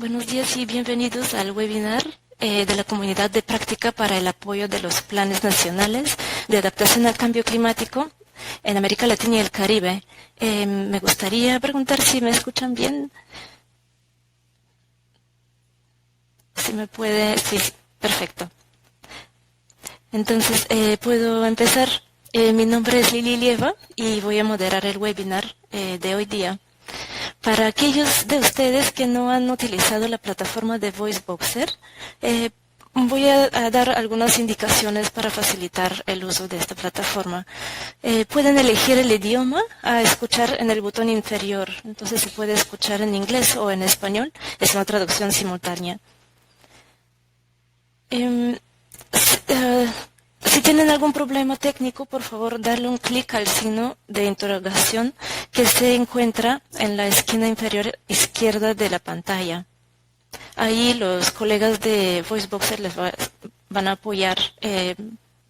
Buenos días y bienvenidos al webinar de la Comunidad de Práctica para el Apoyo de los Planes Nacionales de Adaptación al Cambio Climático en América Latina y el Caribe. Me gustaría preguntar si me escuchan bien. Si me puede... Sí, perfecto. Entonces, puedo empezar. Mi nombre es Lili Lieva y voy a moderar el webinar de hoy día. Para aquellos de ustedes que no han utilizado la plataforma de VoiceBoxer, voy a dar algunas indicaciones para facilitar el uso de esta plataforma. Pueden elegir el idioma a escuchar en el botón inferior. Entonces se puede escuchar en inglés o en español. Es una traducción simultánea. Si tienen algún problema técnico, por favor, darle un clic al signo de interrogación que se encuentra en la esquina inferior izquierda de la pantalla. Ahí los colegas de VoiceBoxer les van a apoyar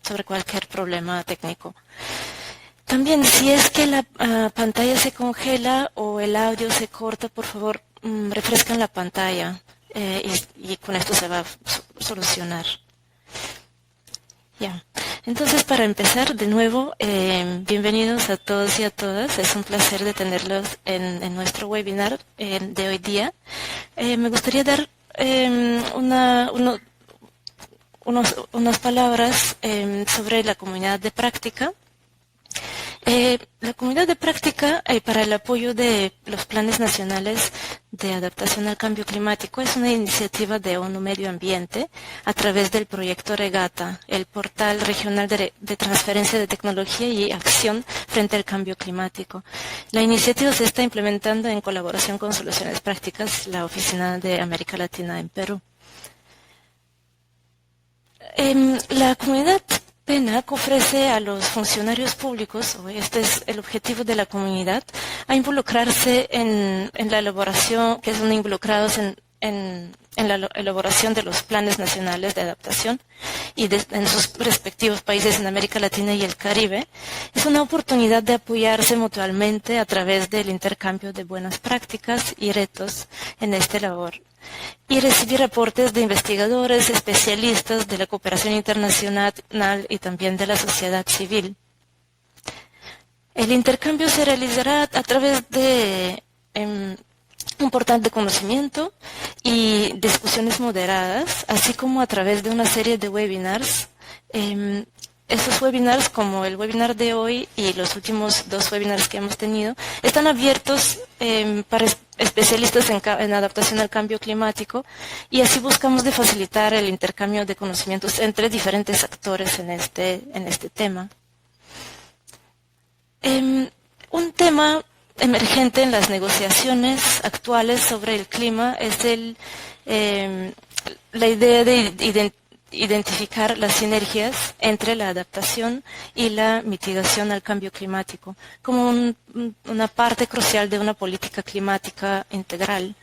sobre cualquier problema técnico. También, si es que la pantalla se congela o el audio se corta, por favor, refrescan la pantalla y con esto se va a solucionar. Ya. Entonces, para empezar, de nuevo, bienvenidos a todos y a todas. Es un placer de tenerlos en nuestro webinar de hoy día. Me gustaría dar unas palabras sobre la comunidad de práctica. La comunidad de práctica para el apoyo de los planes nacionales de adaptación al cambio climático es una iniciativa de ONU Medio Ambiente a través del proyecto Regata, el portal regional de transferencia de tecnología y acción frente al cambio climático. La iniciativa se está implementando en colaboración con Soluciones Prácticas, la Oficina de América Latina en Perú. La comunidad PENAC ofrece a los funcionarios públicos, o este es el objetivo de la comunidad, a involucrarse en la elaboración, que son involucrados en la elaboración de los planes nacionales de adaptación y en sus respectivos países en América Latina y el Caribe. Es una oportunidad de apoyarse mutuamente a través del intercambio de buenas prácticas y retos en esta labor, y recibir aportes de investigadores, especialistas de la cooperación internacional y también de la sociedad civil. El intercambio se realizará a través de un portal de conocimiento y discusiones moderadas, así como a través de una serie de webinars. Estos webinars, como el webinar de hoy y los últimos 2 webinars que hemos tenido, están abiertos para especialistas en adaptación al cambio climático, y así buscamos de facilitar el intercambio de conocimientos entre diferentes actores en este tema. Un tema emergente en las negociaciones actuales sobre el clima es la idea de identificar las sinergias entre la adaptación y la mitigación al cambio climático como una parte crucial de una política climática integral.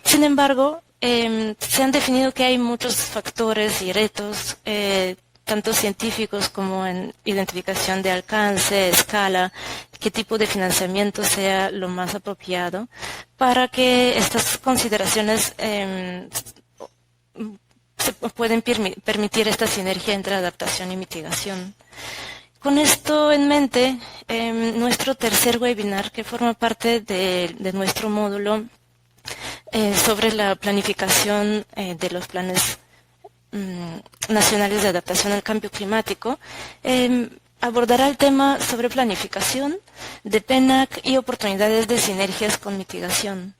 Sin embargo, se han definido que hay muchos factores y retos, tanto científicos como en identificación de alcance, escala, qué tipo de financiamiento sea lo más apropiado para que estas consideraciones se pueden permitir esta sinergia entre adaptación y mitigación. Con esto en mente, nuestro tercer webinar, que forma parte de nuestro módulo sobre la planificación de los planes nacionales de adaptación al cambio climático, abordará el tema sobre planificación de PENAC y oportunidades de sinergias con mitigación.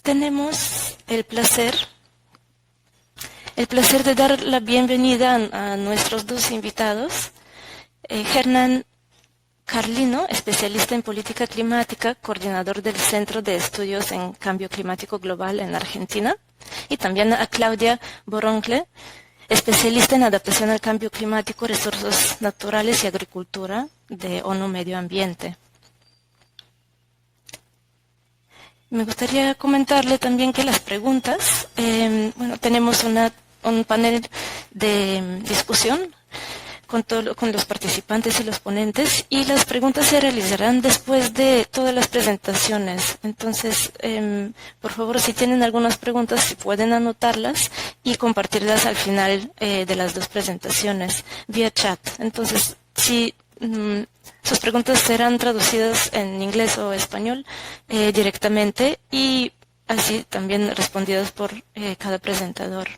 Tenemos el placer de dar la bienvenida a nuestros 2 invitados, Hernán Carlino, especialista en política climática, coordinador del Centro de Estudios en Cambio Climático Global en Argentina, y también a Claudia Boroncle, especialista en adaptación al cambio climático, recursos naturales y agricultura de ONU Medio Ambiente. Me gustaría comentarle también que las preguntas, tenemos un panel de discusión con los participantes y los ponentes, y las preguntas se realizarán después de todas las presentaciones. Entonces, por favor, si tienen algunas preguntas, si pueden anotarlas y compartirlas al final de las dos presentaciones vía chat. Entonces, si sus preguntas serán traducidas en inglés o español directamente, y así también respondidas por cada presentador.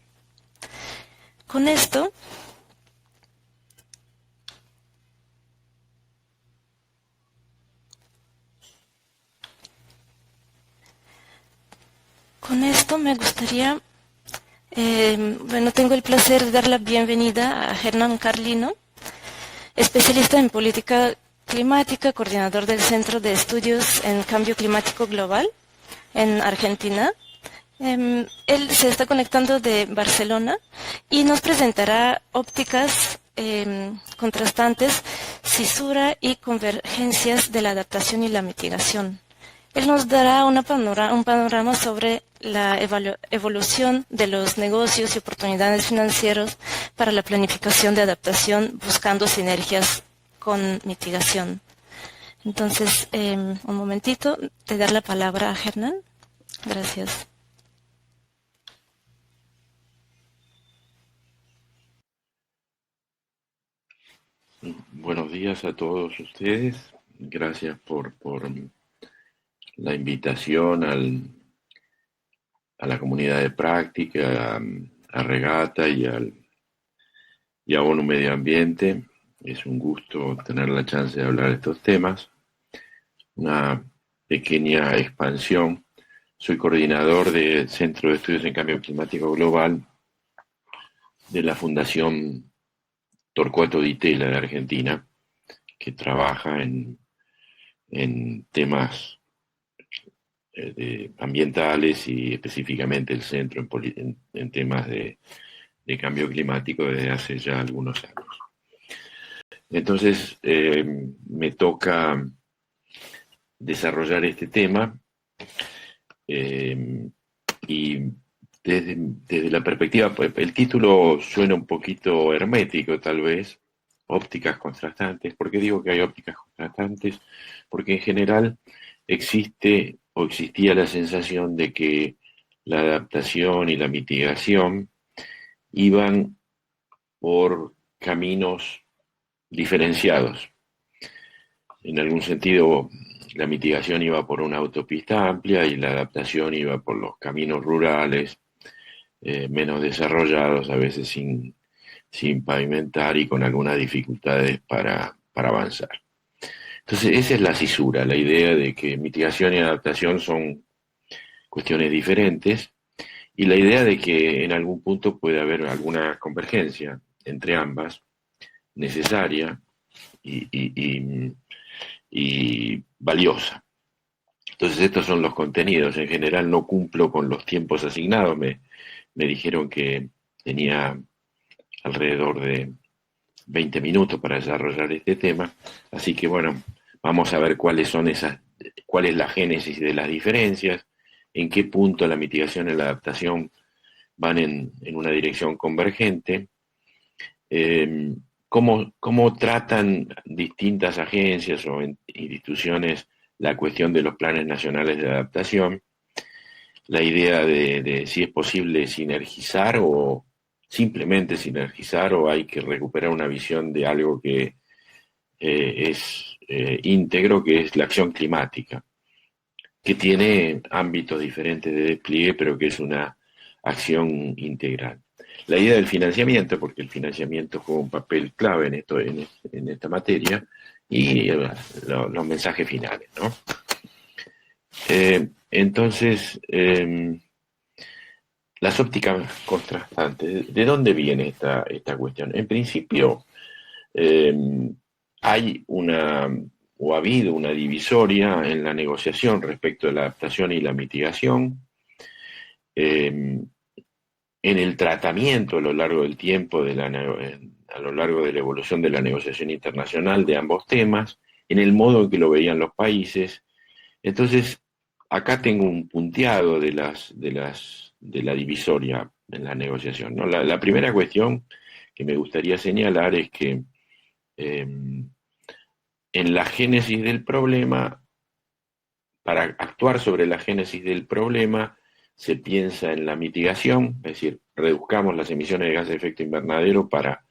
Con esto, me gustaría, tengo el placer de dar la bienvenida a Hernán Carlino, especialista en política climática, coordinador del Centro de Estudios en Cambio Climático Global en Argentina. Él se está conectando de Barcelona y nos presentará ópticas contrastantes, cisura y convergencias de la adaptación y la mitigación. Él nos dará un panorama sobre la evolución de los negocios y oportunidades financieras para la planificación de adaptación, buscando sinergias con mitigación. Entonces, un momentito, te dar la palabra a Hernán. Gracias. Buenos días a todos ustedes. Gracias por la invitación a la comunidad de práctica, a Regata y a ONU Medio Ambiente. Es un gusto tener la chance de hablar de estos temas. Una pequeña expansión. Soy coordinador del Centro de Estudios en Cambio Climático Global de la Fundación Torcuato Di Tella de Argentina, que trabaja en temas ambientales y específicamente el centro en temas de cambio climático desde hace ya algunos años. Entonces, me toca desarrollar este tema y desde la perspectiva, el título suena un poquito hermético tal vez, ópticas contrastantes. ¿Por qué digo que hay ópticas contrastantes? Porque en general existe o existía la sensación de que la adaptación y la mitigación iban por caminos diferenciados. En algún sentido, la mitigación iba por una autopista amplia y la adaptación iba por los caminos rurales, menos desarrollados, a veces sin pavimentar y con algunas dificultades para avanzar. Entonces, esa es la cisura, la idea de que mitigación y adaptación son cuestiones diferentes y la idea de que en algún punto puede haber alguna convergencia entre ambas, necesaria y valiosa. Entonces, estos son los contenidos. En general no cumplo con los tiempos asignados. Me dijeron que tenía alrededor de 20 minutos para desarrollar este tema, así que bueno, vamos a ver cuál es la génesis de las diferencias, en qué punto la mitigación y la adaptación van en una dirección convergente, cómo tratan distintas agencias o instituciones la cuestión de los planes nacionales de adaptación, la idea de si es posible sinergizar o simplemente sinergizar o hay que recuperar una visión de algo que es íntegro, que es la acción climática, que tiene ámbitos diferentes de despliegue, pero que es una acción integral. La idea del financiamiento, porque el financiamiento juega un papel clave en esta materia, y los mensajes finales, ¿no? Entonces, las ópticas contrastantes, ¿de dónde viene esta cuestión? En principio, hay ha habido una divisoria en la negociación respecto de la adaptación y la mitigación, en el tratamiento a lo largo del tiempo, a lo largo de la evolución de la negociación internacional de ambos temas, en el modo en que lo veían los países. Entonces, acá tengo un punteado de la divisoria en la negociación, ¿no? La primera cuestión que me gustaría señalar es que en la génesis del problema, para actuar sobre la génesis del problema, se piensa en la mitigación, es decir, reduzcamos las emisiones de gases de efecto invernadero para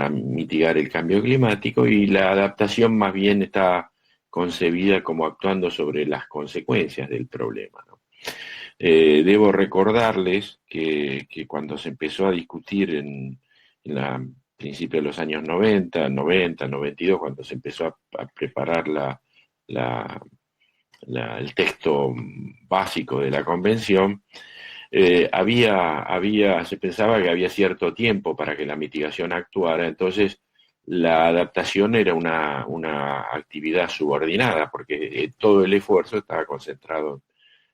mitigar el cambio climático, y la adaptación más bien está concebida como actuando sobre las consecuencias del problema, ¿no? Debo recordarles que cuando se empezó a discutir en la principio de los años 92, cuando se empezó a preparar el texto básico de la convención, se pensaba que había cierto tiempo para que la mitigación actuara. Entonces la adaptación era una actividad subordinada, porque todo el esfuerzo estaba concentrado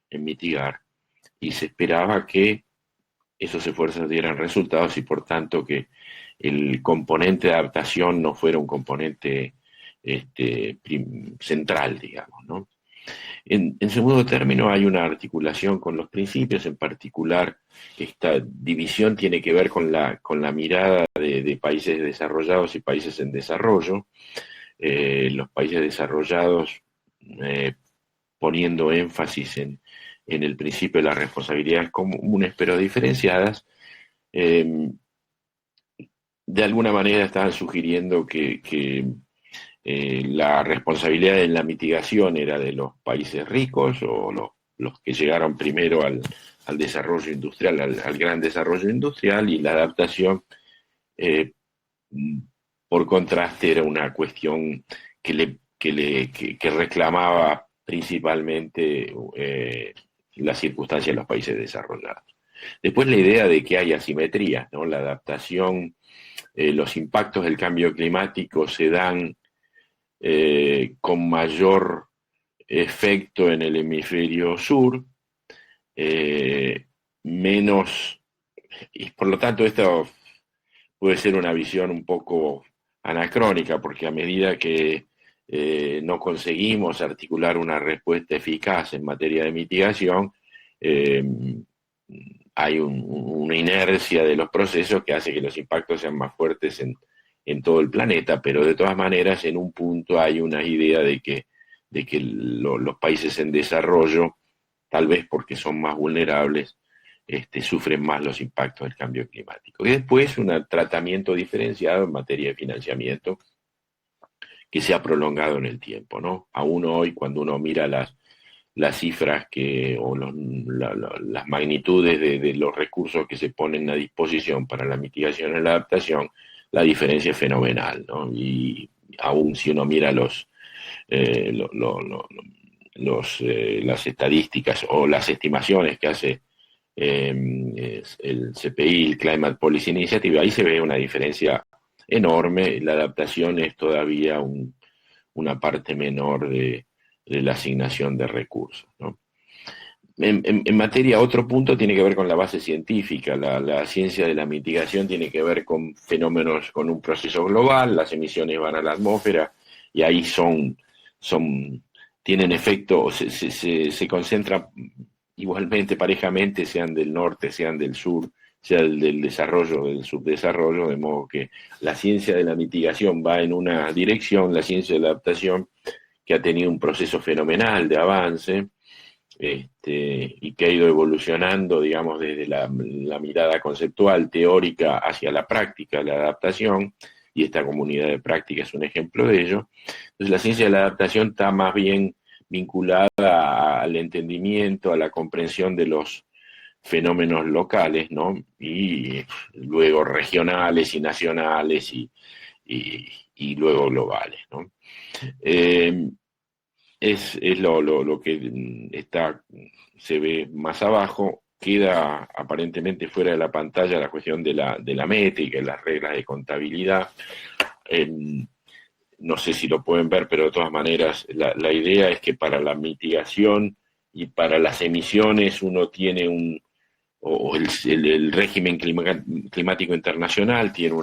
en mitigar, y se esperaba que esos esfuerzos dieran resultados, y por tanto que el componente de adaptación no fuera un componente central, digamos, ¿no? En segundo término, hay una articulación con los principios. En particular, esta división tiene que ver con la mirada de países desarrollados y países en desarrollo. Los países desarrollados poniendo énfasis en el principio de las responsabilidades comunes, pero diferenciadas. De alguna manera estaban sugiriendo que la responsabilidad en la mitigación era de los países ricos, o los que llegaron primero al desarrollo industrial, al gran desarrollo industrial, y la adaptación, por contraste, era una cuestión que reclamaba principalmente las circunstancias de los países desarrollados. Después, la idea de que hay asimetría, ¿no? La adaptación, los impactos del cambio climático se dan con mayor efecto en el hemisferio sur, menos, y por lo tanto esto puede ser una visión un poco anacrónica, porque a medida que no conseguimos articular una respuesta eficaz en materia de mitigación, hay una inercia de los procesos que hace que los impactos sean más fuertes en todo el planeta, pero de todas maneras en un punto hay una idea de que los países en desarrollo, tal vez porque son más vulnerables, sufren más los impactos del cambio climático. Y después un tratamiento diferenciado en materia de financiamiento que se ha prolongado en el tiempo, ¿no? Aún hoy, cuando uno mira las cifras o las magnitudes de los recursos que se ponen a disposición para la mitigación y la adaptación, la diferencia es fenomenal, ¿no? Y aún si uno mira las estadísticas o las estimaciones que hace el CPI, el Climate Policy Initiative, ahí se ve una diferencia enorme. La adaptación es todavía una parte menor de la asignación de recursos, ¿no? En materia, otro punto tiene que ver con la base científica. La ciencia de la mitigación tiene que ver con fenómenos, con un proceso global. Las emisiones van a la atmósfera y ahí tienen efecto, se concentran igualmente, parejamente, sean del norte, sean del sur, sea del desarrollo, del subdesarrollo, de modo que la ciencia de la mitigación va en una dirección, la ciencia de la adaptación, que ha tenido un proceso fenomenal de avance, y que ha ido evolucionando, digamos, desde la mirada conceptual, teórica, hacia la práctica, la adaptación, y esta comunidad de práctica es un ejemplo de ello. Entonces, la ciencia de la adaptación está más bien vinculada al entendimiento, a la comprensión de los fenómenos locales, ¿no? Y luego regionales y nacionales y luego globales, ¿no? Es lo que se ve más abajo. Queda aparentemente fuera de la pantalla la cuestión de la métrica y las reglas de contabilidad. No sé si lo pueden ver, pero de todas maneras la idea es que para la mitigación y para las emisiones uno tiene el régimen climático internacional tiene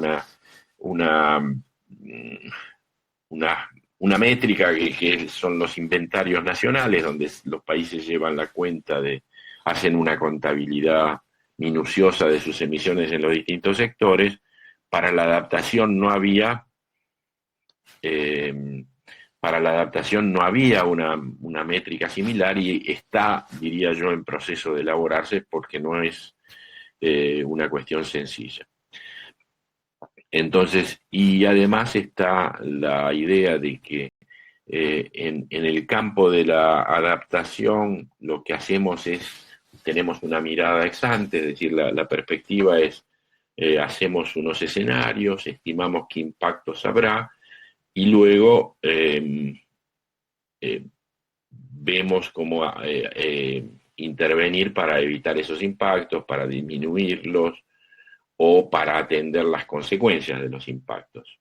una métrica que son los inventarios nacionales, donde los países llevan la cuenta hacen una contabilidad minuciosa de sus emisiones en los distintos sectores. Para la adaptación no había para la adaptación no había una métrica similar y está, diría yo, en proceso de elaborarse porque no es una cuestión sencilla. Entonces, y además está la idea de que en el campo de la adaptación lo que hacemos es, tenemos una mirada ex ante, es decir, la perspectiva es, hacemos unos escenarios, estimamos qué impactos habrá y luego vemos cómo intervenir para evitar esos impactos, para disminuirlos o para atender las consecuencias de los impactos.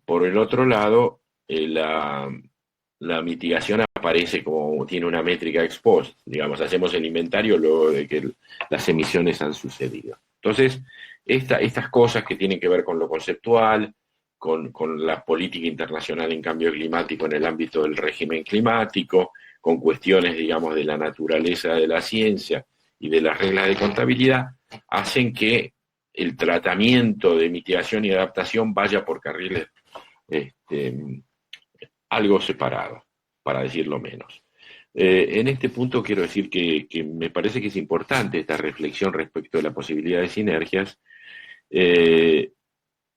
Por el otro lado, la mitigación aparece como tiene una métrica ex post, digamos, hacemos el inventario luego de que las emisiones han sucedido. Entonces, estas cosas que tienen que ver con lo conceptual, con la política internacional en cambio climático en el ámbito del régimen climático, con cuestiones, digamos, de la naturaleza de la ciencia y de las reglas de contabilidad, hacen que el tratamiento de mitigación y adaptación vaya por carriles algo separados, para decirlo menos. En este punto quiero decir que me parece que es importante esta reflexión respecto de la posibilidad de sinergias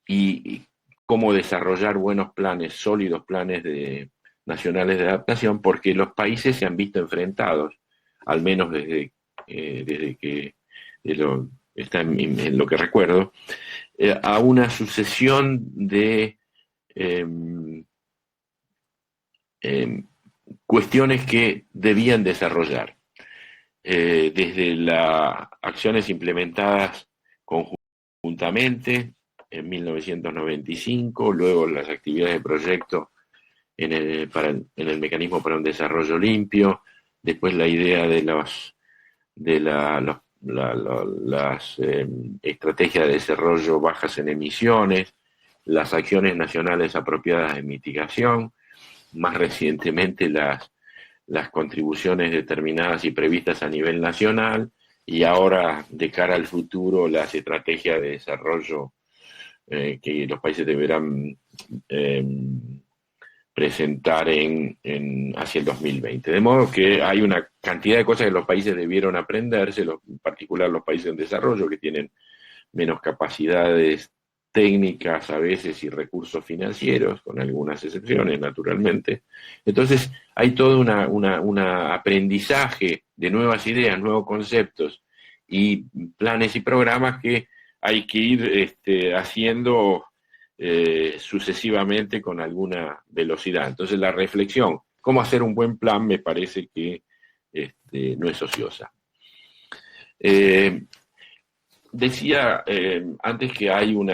y cómo desarrollar buenos planes, sólidos planes nacionales de adaptación, porque los países se han visto enfrentados, al menos desde que está en lo que recuerdo, a una sucesión de cuestiones que debían desarrollar, desde las acciones implementadas conjuntamente en 1995, luego las actividades de proyecto en el mecanismo para un desarrollo limpio, después la idea de las estrategias de desarrollo bajas en emisiones, las acciones nacionales apropiadas de mitigación, más recientemente las contribuciones determinadas y previstas a nivel nacional, y ahora de cara al futuro las estrategias de desarrollo que los países deberán presentar hacia el 2020. De modo que hay una cantidad de cosas que los países debieron aprenderse, en particular los países en desarrollo que tienen menos capacidades técnicas a veces y recursos financieros, con algunas excepciones, naturalmente. Entonces, hay todo un aprendizaje de nuevas ideas, nuevos conceptos y planes y programas que hay que ir haciendo sucesivamente con alguna velocidad. Entonces, la reflexión, cómo hacer un buen plan, me parece que no es ociosa. Decía antes que hay un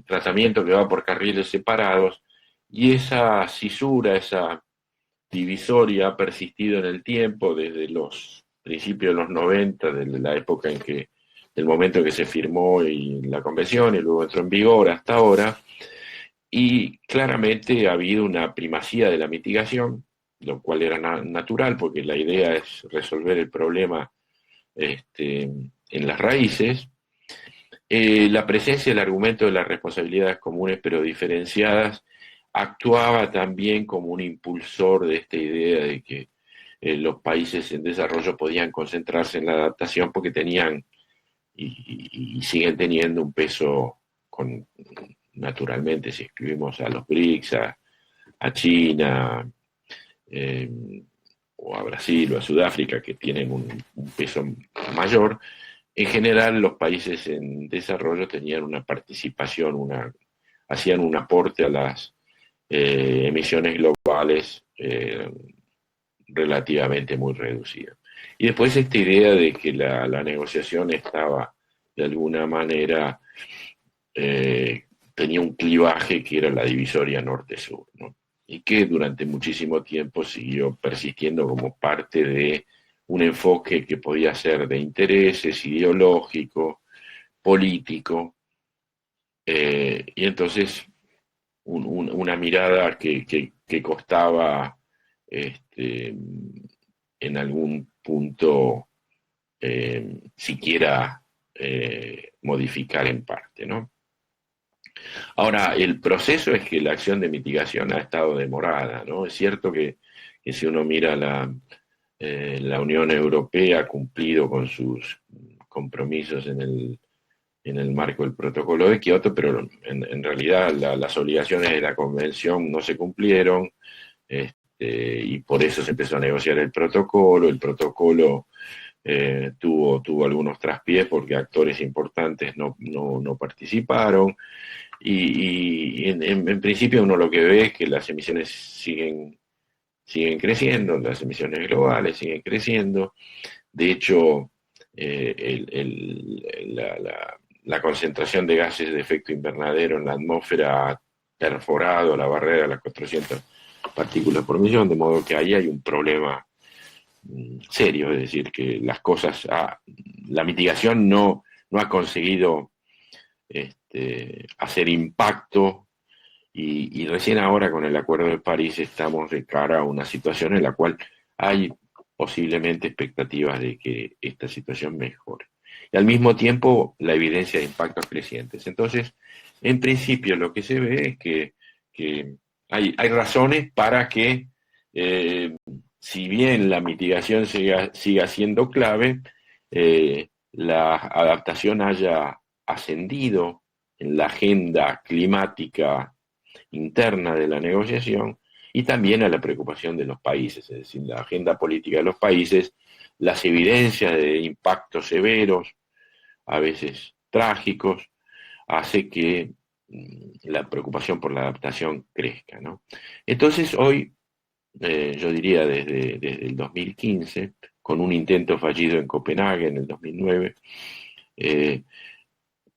tratamiento que va por carriles separados y esa cisura, esa divisoria ha persistido en el tiempo desde los principios de los 90, desde la época del momento en que se firmó la convención y luego entró en vigor hasta ahora, y claramente ha habido una primacía de la mitigación, lo cual era natural porque la idea es resolver el problema en las raíces, la presencia del argumento de las responsabilidades comunes pero diferenciadas actuaba también como un impulsor de esta idea de que los países en desarrollo podían concentrarse en la adaptación porque tenían y siguen teniendo un peso, naturalmente, si excluimos a los BRICS, a China, o a Brasil o a Sudáfrica, que tienen un peso mayor. En general, los países en desarrollo tenían una participación, hacían un aporte a las emisiones globales relativamente muy reducida. Y después esta idea de que la negociación estaba de alguna manera, tenía un clivaje que era la divisoria norte-sur, ¿no? Y que durante muchísimo tiempo siguió persistiendo como parte de un enfoque que podía ser de intereses, ideológico, político, y entonces una mirada que costaba en algún punto siquiera modificar en parte, ¿no? Ahora, el proceso es que la acción de mitigación ha estado demorada, ¿no? Es cierto que si uno mira la Unión Europea ha cumplido con sus compromisos en el marco del protocolo de Kioto, pero en realidad las obligaciones de la convención no se cumplieron, y por eso se empezó a negociar el protocolo tuvo algunos traspiés porque actores importantes no participaron, y en principio uno lo que ve es que las emisiones siguen creciendo, las emisiones globales siguen creciendo. De hecho, la concentración de gases de efecto invernadero en la atmósfera ha perforado la barrera de las 400 partículas por millón, de modo que ahí hay un problema serio, es decir, que la mitigación no ha conseguido hacer impacto, y recién ahora con el Acuerdo de París estamos de cara a una situación en la cual hay posiblemente expectativas de que esta situación mejore. Y al mismo tiempo la evidencia de impactos crecientes. Entonces, en principio lo que se ve es que hay razones para que, si bien la mitigación siga siendo clave, la adaptación haya ascendido en la agenda climática interna de la negociación, y también a la preocupación de los países, es decir, la agenda política de los países, las evidencias de impactos severos, a veces trágicos, hace que la preocupación por la adaptación crezca, ¿no? Entonces hoy, yo diría desde el 2015, con un intento fallido en Copenhague en el 2009,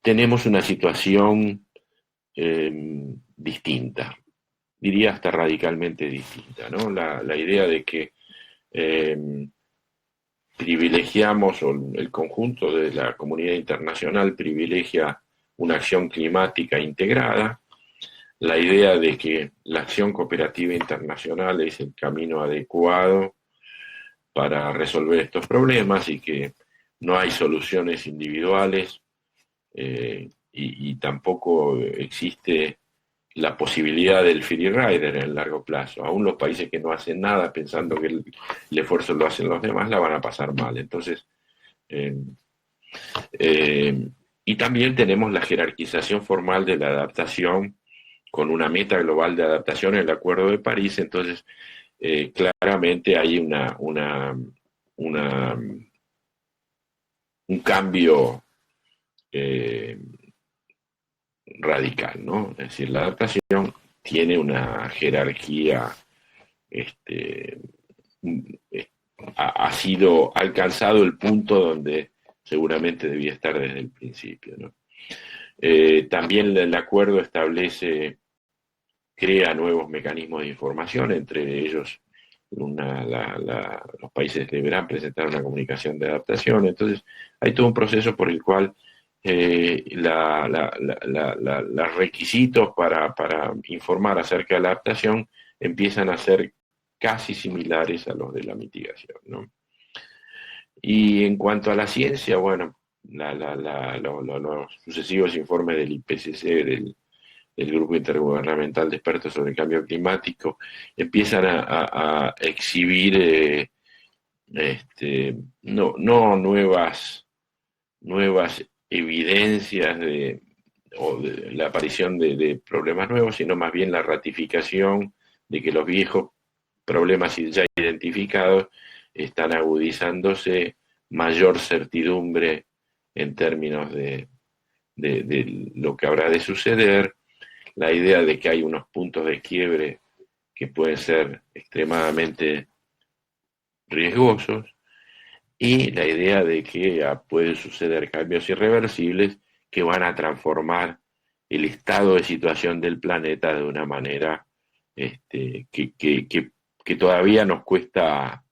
tenemos una situación distinta, diría hasta radicalmente distinta, ¿no? La idea de que privilegiamos, o el conjunto de la comunidad internacional privilegia una acción climática integrada, la idea de que la acción cooperativa internacional es el camino adecuado para resolver estos problemas y que no hay soluciones individuales, y tampoco existe la posibilidad del free rider en el largo plazo. Aún los países que no hacen nada pensando que el esfuerzo lo hacen los demás, la van a pasar mal. Entonces, y también tenemos la jerarquización formal de la adaptación con una meta global de adaptación en el Acuerdo de París. Entonces, claramente hay un cambio radical, ¿no? Es decir, la adaptación tiene una jerarquía, ha alcanzado el punto donde seguramente debía estar desde el principio, ¿no? También el acuerdo crea nuevos mecanismos de información, entre ellos los países deberán presentar una comunicación de adaptación. Entonces hay todo un proceso por el cual los requisitos para informar acerca de la adaptación empiezan a ser casi similares a los de la mitigación, ¿no? Y en cuanto a la ciencia, bueno, los sucesivos informes del IPCC, del Grupo Intergubernamental de Expertos sobre el Cambio Climático, empiezan a exhibir no nuevas evidencias de la aparición de problemas nuevos, sino más bien la ratificación de que los viejos problemas ya identificados están agudizándose, mayor certidumbre en términos de lo que habrá de suceder, la idea de que hay unos puntos de quiebre que pueden ser extremadamente riesgosos, y la idea de que pueden suceder cambios irreversibles que van a transformar el estado de situación del planeta de una manera que todavía nos cuesta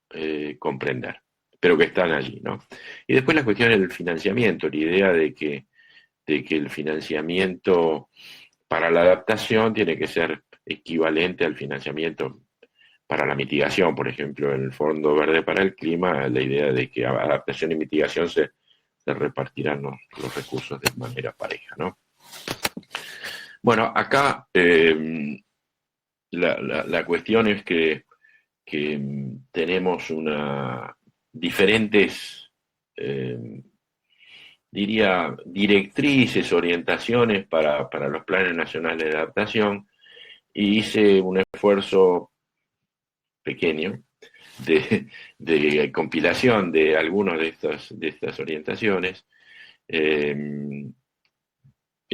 comprender, pero que están allí, ¿no? Y después la cuestión del financiamiento, la idea de que el financiamiento para la adaptación tiene que ser equivalente al financiamiento para la mitigación. Por ejemplo, en el Fondo Verde para el Clima, la idea de que adaptación y mitigación se repartirán los recursos de manera pareja, ¿no? Bueno, acá la cuestión es que tenemos diferentes, diría, directrices, orientaciones para los planes nacionales de adaptación, y hice un esfuerzo pequeño de compilación de algunas de estas orientaciones.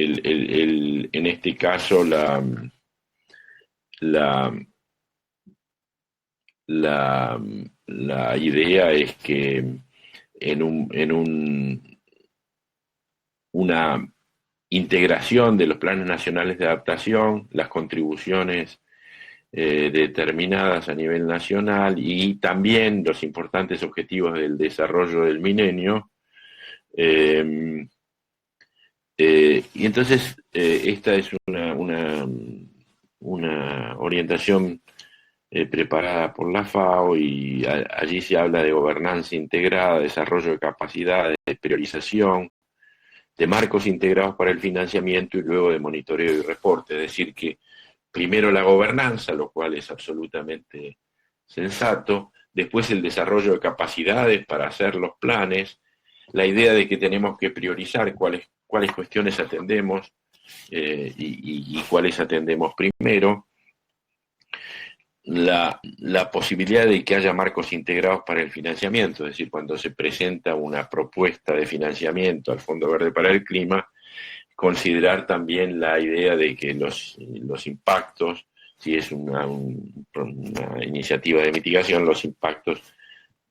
En este caso, la, la idea es que una integración de los planes nacionales de adaptación, las contribuciones determinadas a nivel nacional y también los importantes objetivos del desarrollo del milenio. Y entonces esta es una orientación preparada por la FAO, y allí se habla de gobernanza integrada, desarrollo de capacidades, de priorización, de marcos integrados para el financiamiento y luego de monitoreo y reporte. Es decir, que primero la gobernanza, lo cual es absolutamente sensato, después el desarrollo de capacidades para hacer los planes, la idea de que tenemos que priorizar cuáles cuestiones atendemos y cuáles atendemos primero, la posibilidad de que haya marcos integrados para el financiamiento, es decir, cuando se presenta una propuesta de financiamiento al Fondo Verde para el Clima, considerar también la idea de que los impactos, si es una iniciativa de mitigación, los impactos,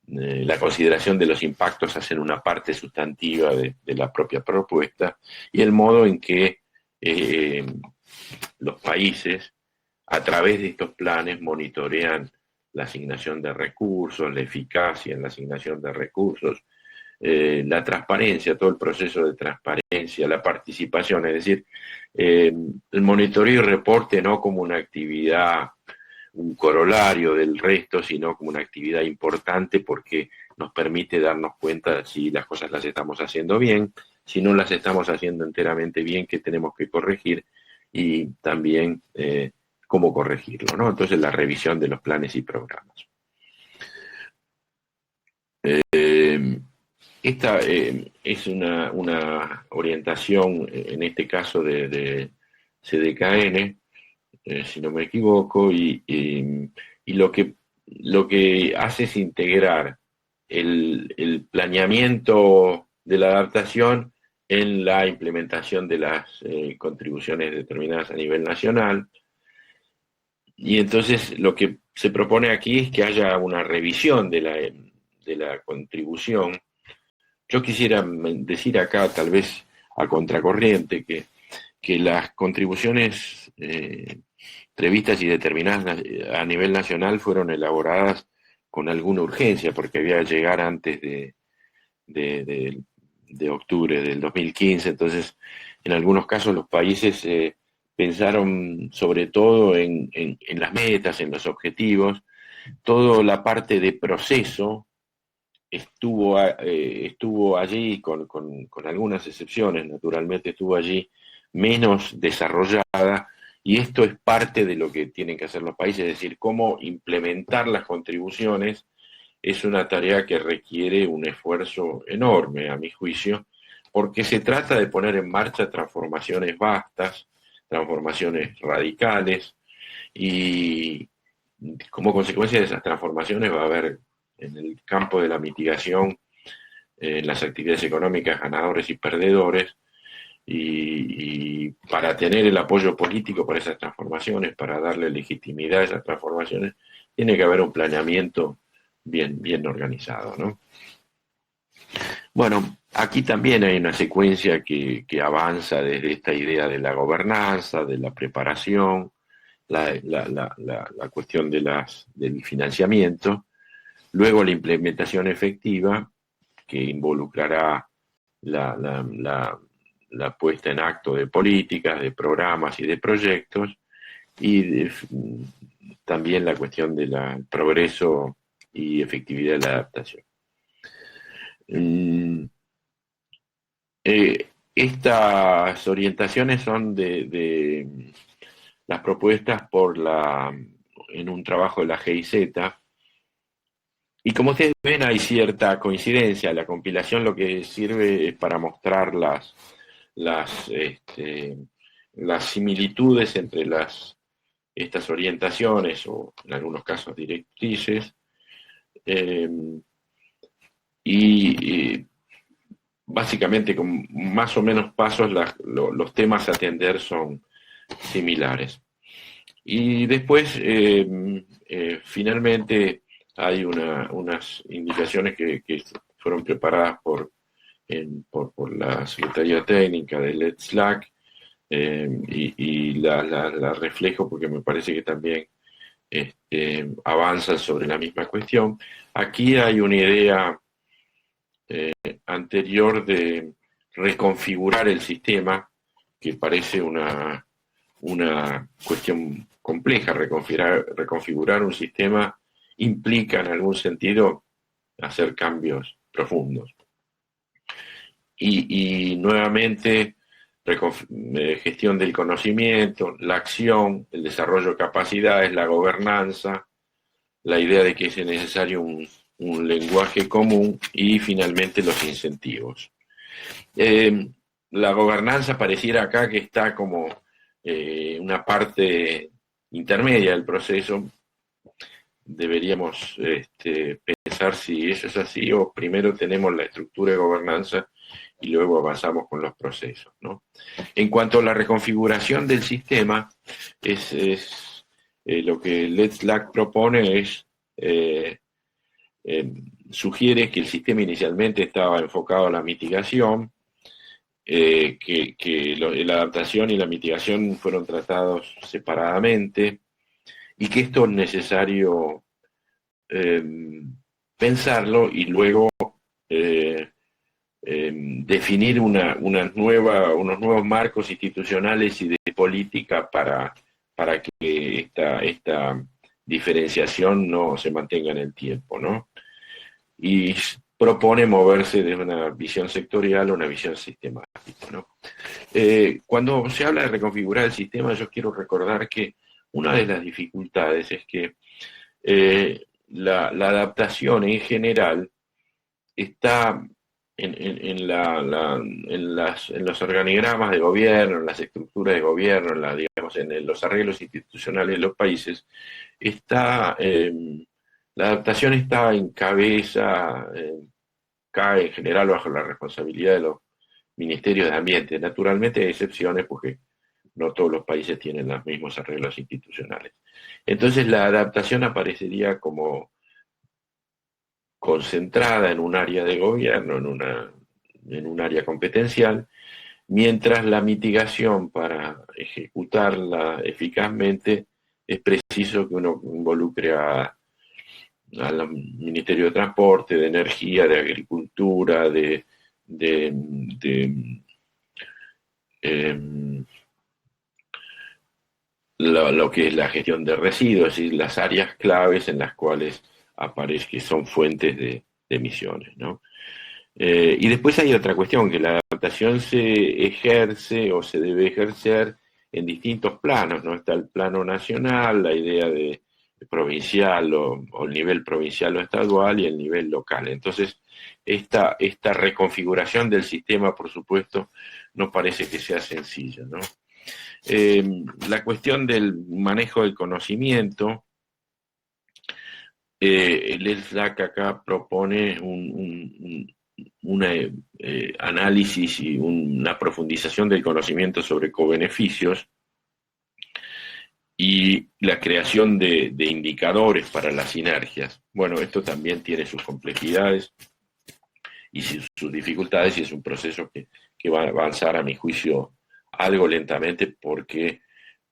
la consideración de los impactos hacen una parte sustantiva de la propia propuesta, y el modo en que los países, a través de estos planes, monitorean la asignación de recursos, la eficacia en la asignación de recursos, la transparencia, todo el proceso de transparencia, la participación, es decir, el monitoreo y reporte no como una actividad, un corolario del resto, sino como una actividad importante porque nos permite darnos cuenta si las cosas las estamos haciendo bien, si no las estamos haciendo enteramente bien, qué tenemos que corregir, y también cómo corregirlo, ¿no? Entonces, la revisión de los planes y programas. Esta es una orientación, en este caso de CDKN, si no me equivoco, y lo que hace es integrar el planeamiento de la adaptación en la implementación de las contribuciones determinadas a nivel nacional. Y entonces lo que se propone aquí es que haya una revisión de la contribución. Yo quisiera decir acá, tal vez a contracorriente, que las contribuciones previstas y determinadas a nivel nacional fueron elaboradas con alguna urgencia, porque había que llegar antes de octubre del 2015. Entonces, en algunos casos los países pensaron sobre todo en las metas, en los objetivos. Toda la parte de proceso estuvo allí, con algunas excepciones, naturalmente, estuvo allí menos desarrollada, y esto es parte de lo que tienen que hacer los países, es decir, cómo implementar las contribuciones es una tarea que requiere un esfuerzo enorme, a mi juicio, porque se trata de poner en marcha transformaciones vastas, transformaciones radicales, y como consecuencia de esas transformaciones va a haber en el campo de la mitigación, en las actividades económicas, ganadores y perdedores, y para tener el apoyo político para esas transformaciones, para darle legitimidad a esas transformaciones, tiene que haber un planeamiento bien organizado, ¿no? Bueno, aquí también hay una secuencia que avanza desde esta idea de la gobernanza, de la preparación, la cuestión del financiamiento, luego la implementación efectiva, que involucrará la puesta en acto de políticas, de programas y de proyectos, y también la cuestión del progreso y efectividad de la adaptación. Estas orientaciones son de las propuestas en un trabajo de la GIZ, y como ustedes ven hay cierta coincidencia. La compilación lo que sirve es para mostrar las, este, las similitudes entre estas orientaciones, o en algunos casos directrices, eh, y básicamente con más o menos pasos los temas a atender son similares. Y después, finalmente, hay unas indicaciones que fueron preparadas por la Secretaría Técnica del LETSLAC, y la reflejo porque me parece que también avanzan sobre la misma cuestión. Aquí hay una idea anterior de reconfigurar el sistema, que parece una cuestión compleja. Reconfigurar un sistema implica en algún sentido hacer cambios profundos. Y nuevamente, gestión del conocimiento, la acción, el desarrollo de capacidades, la gobernanza, la idea de que es necesario un lenguaje común, y finalmente los incentivos. La gobernanza pareciera acá que está como una parte intermedia del proceso. Deberíamos pensar si eso es así, o primero tenemos la estructura de gobernanza y luego avanzamos con los procesos, ¿no? En cuanto a la reconfiguración del sistema, lo que LETSLAC propone sugiere que el sistema inicialmente estaba enfocado a la mitigación, que la adaptación y la mitigación fueron tratados separadamente, y que esto es necesario pensarlo y luego definir unos nuevos marcos institucionales y de política para que esta diferenciación no se mantenga en el tiempo, ¿no? Y propone moverse de una visión sectorial a una visión sistemática, ¿no? Cuando se habla de reconfigurar el sistema, yo quiero recordar que una de las dificultades es que la adaptación en general está en los organigramas de gobierno, en las estructuras de gobierno, en los arreglos institucionales de los países. La adaptación está en cabeza, cae en general bajo la responsabilidad de los ministerios de ambiente. Naturalmente hay excepciones, porque no todos los países tienen los mismos arreglos institucionales. Entonces la adaptación aparecería como concentrada en un área de gobierno, en un área competencial, mientras la mitigación, para ejecutarla eficazmente, es preciso que uno involucre al Ministerio de Transporte, de Energía, de Agricultura, lo que es la gestión de residuos, es decir, las áreas claves en las cuales aparece que son fuentes de emisiones, ¿no? Y después hay otra cuestión, que la adaptación se ejerce o se debe ejercer en distintos planos, ¿no? Está el plano nacional, la idea de provincial o el nivel provincial o estadual, y el nivel local. Entonces, esta reconfiguración del sistema, por supuesto, no parece que sea sencilla, ¿no? La cuestión del manejo del conocimiento, el ELSLAC acá propone un análisis y una profundización del conocimiento sobre cobeneficios, y la creación de indicadores para las sinergias. Bueno, esto también tiene sus complejidades y sus dificultades, y es un proceso que va a avanzar, a mi juicio, algo lentamente, porque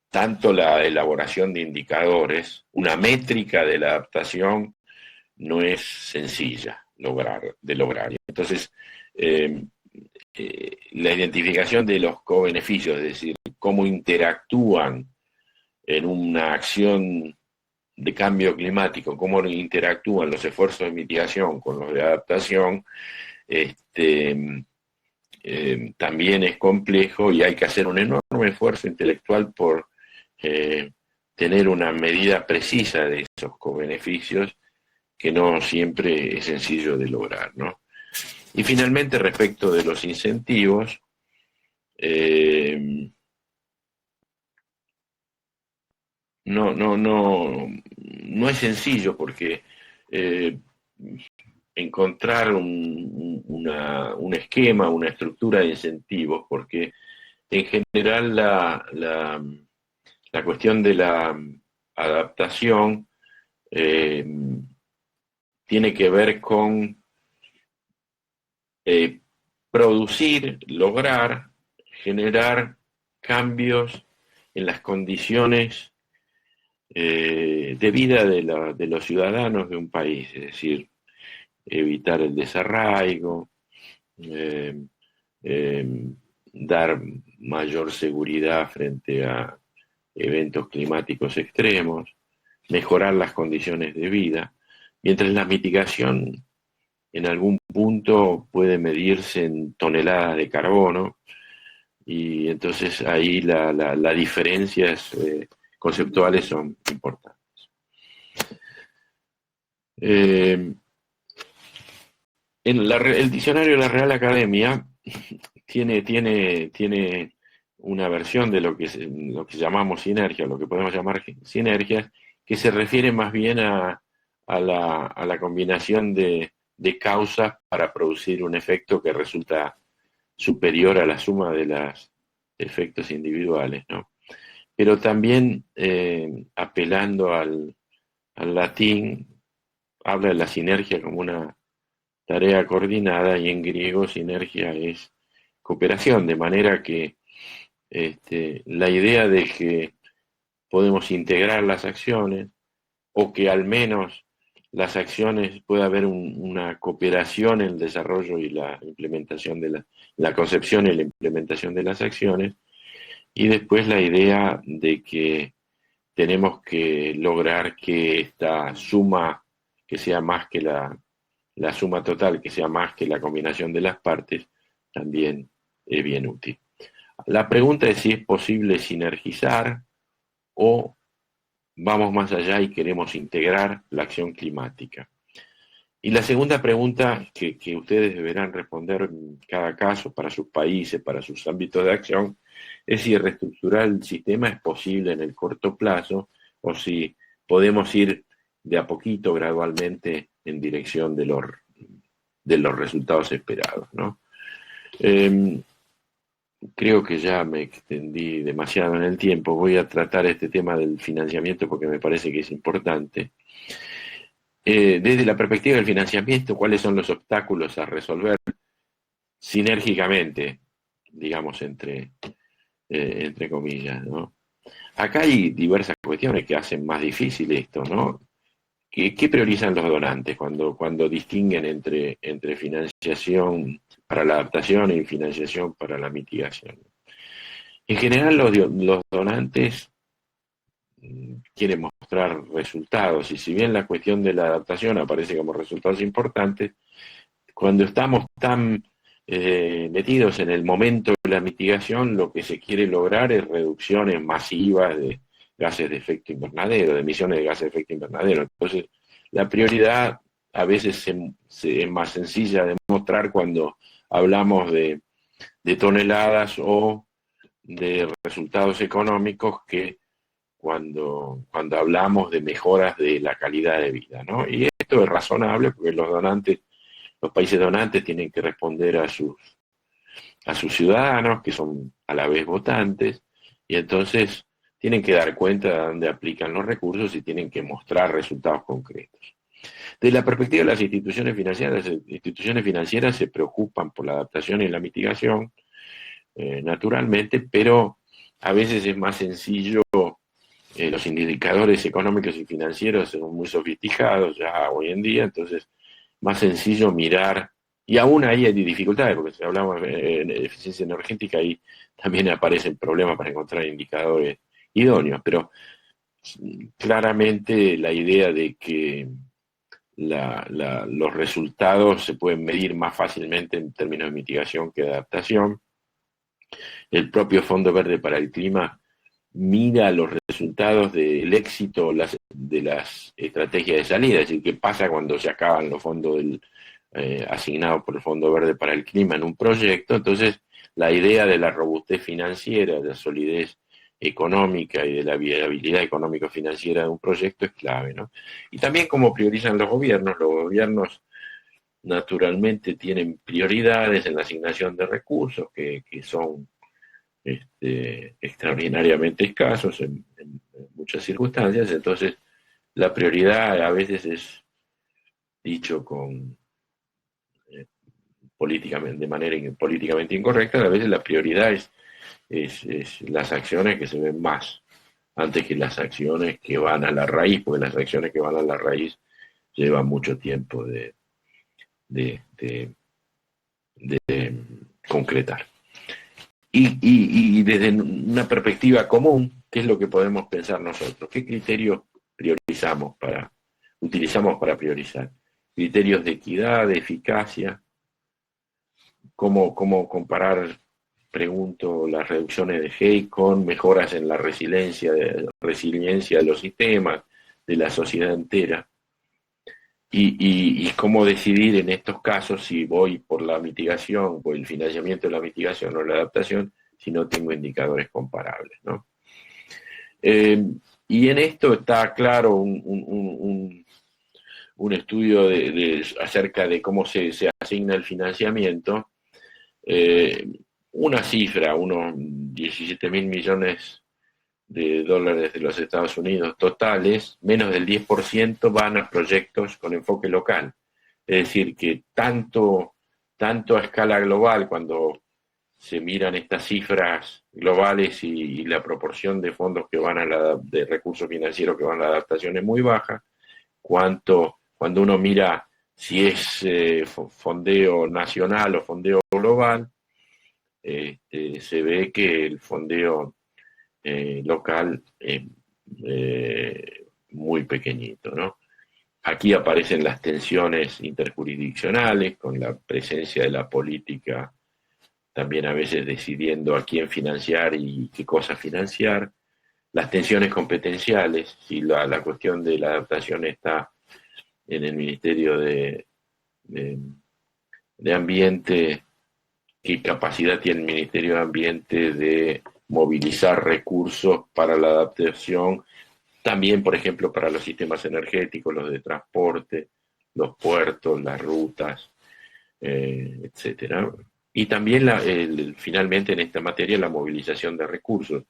tanto la elaboración de indicadores, una métrica de la adaptación, no es sencilla de lograr. Entonces, la identificación de los cobeneficios, es decir, cómo interactúan en una acción de cambio climático, cómo interactúan los esfuerzos de mitigación con los de adaptación, también es complejo y hay que hacer un enorme esfuerzo intelectual por tener una medida precisa de esos cobeneficios que no siempre es sencillo de lograr, ¿no? Y finalmente, respecto de los incentivos, no es sencillo porque eh, encontrar un esquema, una estructura de incentivos, porque en general la cuestión de la adaptación eh, tiene que ver con producir, lograr, generar cambios en las condiciones de vida de los ciudadanos de un país, es decir, evitar el desarraigo, eh, eh, dar mayor seguridad frente a eventos climáticos extremos, mejorar las condiciones de vida, mientras la mitigación en algún punto puede medirse en toneladas de carbono, y entonces ahí las diferencias conceptuales son importantes. El diccionario de la Real Academia tiene una versión de lo que llamamos sinergia, lo que podemos llamar sinergias, que se refiere más bien a la combinación de causas para producir un efecto que resulta superior a la suma de los efectos individuales, ¿no? Pero también, apelando al latín, habla de la sinergia como una tarea coordinada, y en griego sinergia es cooperación, de manera que la idea de que podemos integrar las acciones, o que al menos las acciones pueda haber una cooperación en el desarrollo y la implementación de la concepción y la implementación de las acciones, y después la idea de que tenemos que lograr que esta suma, que sea más que la suma total, que sea más que la combinación de las partes, también es bien útil. La pregunta es si es posible sinergizar o vamos más allá y queremos integrar la acción climática. Y la segunda pregunta que ustedes deberán responder en cada caso para sus países, para sus ámbitos de acción, es si reestructurar el sistema es posible en el corto plazo o si podemos ir de a poquito, gradualmente, en dirección de los resultados esperados, ¿no? Creo que ya me extendí demasiado en el tiempo. Voy a tratar este tema del financiamiento porque me parece que es importante. Desde la perspectiva del financiamiento, ¿cuáles son los obstáculos a resolver sinérgicamente, digamos, entre comillas, ¿no? Acá hay diversas cuestiones que hacen más difícil esto, ¿no? ¿Qué priorizan los donantes cuando distinguen entre financiación para la adaptación y financiación para la mitigación? En general, los donantes quieren mostrar resultados, y si bien la cuestión de la adaptación aparece como resultados importantes, cuando estamos tan metidos en el momento de la mitigación, lo que se quiere lograr es reducciones masivas de gases de efecto invernadero, de emisiones de gases de efecto invernadero. Entonces, la prioridad a veces es más sencilla de mostrar cuando hablamos de toneladas o de resultados económicos que cuando hablamos de mejoras de la calidad de vida, ¿no? Y esto es razonable porque los países donantes tienen que responder a sus ciudadanos, que son a la vez votantes, y entonces tienen que dar cuenta de dónde aplican los recursos y tienen que mostrar resultados concretos. Desde la perspectiva de las instituciones financieras se preocupan por la adaptación y la mitigación, naturalmente, pero a veces es más sencillo. Los indicadores económicos y financieros son muy sofisticados ya hoy en día, entonces más sencillo mirar, y aún ahí hay dificultades, porque si hablamos de eficiencia energética, ahí también aparecen problemas para encontrar indicadores idóneos, pero claramente la idea de que los resultados se pueden medir más fácilmente en términos de mitigación que de adaptación. El propio Fondo Verde para el Clima mira los resultados del éxito de las estrategias de salida, es decir, qué pasa cuando se acaban los fondos asignados por el Fondo Verde para el Clima en un proyecto. Entonces, la idea de la robustez financiera, de la solidez económica y de la viabilidad económico-financiera de un proyecto es clave, ¿no? Y también cómo priorizan los gobiernos naturalmente tienen prioridades en la asignación de recursos que son extraordinariamente escasos en muchas circunstancias. Entonces la prioridad a veces es dicho con políticamente, de manera políticamente incorrecta, a veces la prioridad es las acciones que se ven más antes que las acciones que van a la raíz, porque las acciones que van a la raíz llevan mucho tiempo de concretar. Y desde una perspectiva común, ¿qué es lo que podemos pensar nosotros? ¿Qué criterios utilizamos para priorizar? Criterios de equidad, de eficacia, cómo comparar, pregunto, las reducciones de GEI con mejoras en la resiliencia de los sistemas, de la sociedad entera. Y cómo decidir en estos casos si voy por la mitigación, por el financiamiento de la mitigación o la adaptación, si no tengo indicadores comparables, ¿no? Y en esto está claro un estudio acerca de cómo se asigna el financiamiento. Una cifra, unos 17.000 millones de dólares de los Estados Unidos totales, menos del 10% van a proyectos con enfoque local. Es decir, que tanto a escala global, cuando se miran estas cifras globales y la proporción de fondos que van de recursos financieros que van a la adaptación es muy baja, cuando uno mira si es fondeo nacional o fondeo global, se ve que el fondeo local muy pequeñito, ¿no? Aquí aparecen las tensiones interjurisdiccionales con la presencia de la política también a veces decidiendo a quién financiar y qué cosa financiar, las tensiones competenciales, si la cuestión de la adaptación está en el Ministerio de Ambiente, qué capacidad tiene el Ministerio de Ambiente de movilizar recursos para la adaptación, también, por ejemplo, para los sistemas energéticos, los de transporte, los puertos, las rutas, etcétera. Y también, finalmente, en esta materia, la movilización de recursos,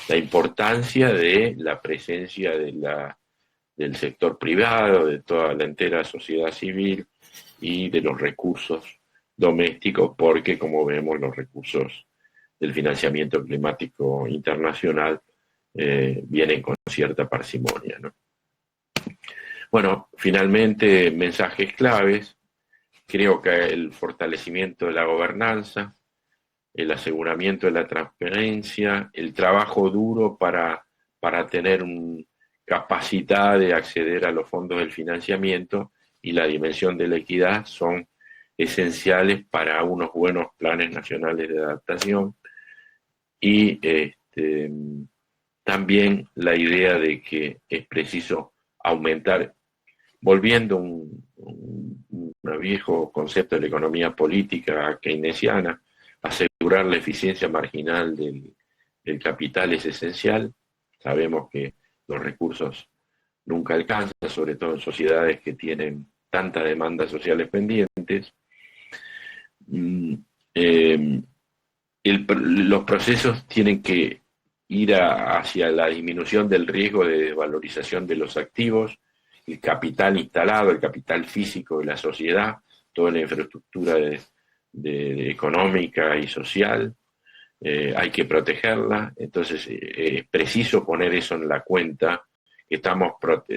la importancia de la presencia del sector privado, de toda la entera sociedad civil y de los recursos domésticos, porque, como vemos, los recursos del financiamiento climático internacional vienen con cierta parsimonia, ¿no? Bueno, finalmente, mensajes claves. Creo que el fortalecimiento de la gobernanza, el aseguramiento de la transparencia, el trabajo duro para tener capacidad de acceder a los fondos del financiamiento y la dimensión de la equidad son esenciales para unos buenos planes nacionales de adaptación. Y también la idea de que es preciso aumentar, volviendo un viejo concepto de la economía política keynesiana, asegurar la eficiencia marginal del capital es esencial. Sabemos que los recursos nunca alcanzan, sobre todo en sociedades que tienen tantas demandas sociales pendientes. Los procesos tienen que ir hacia la disminución del riesgo de desvalorización de los activos, el capital instalado, el capital físico de la sociedad, toda la infraestructura económica y social, hay que protegerla. Entonces es preciso poner eso en la cuenta, que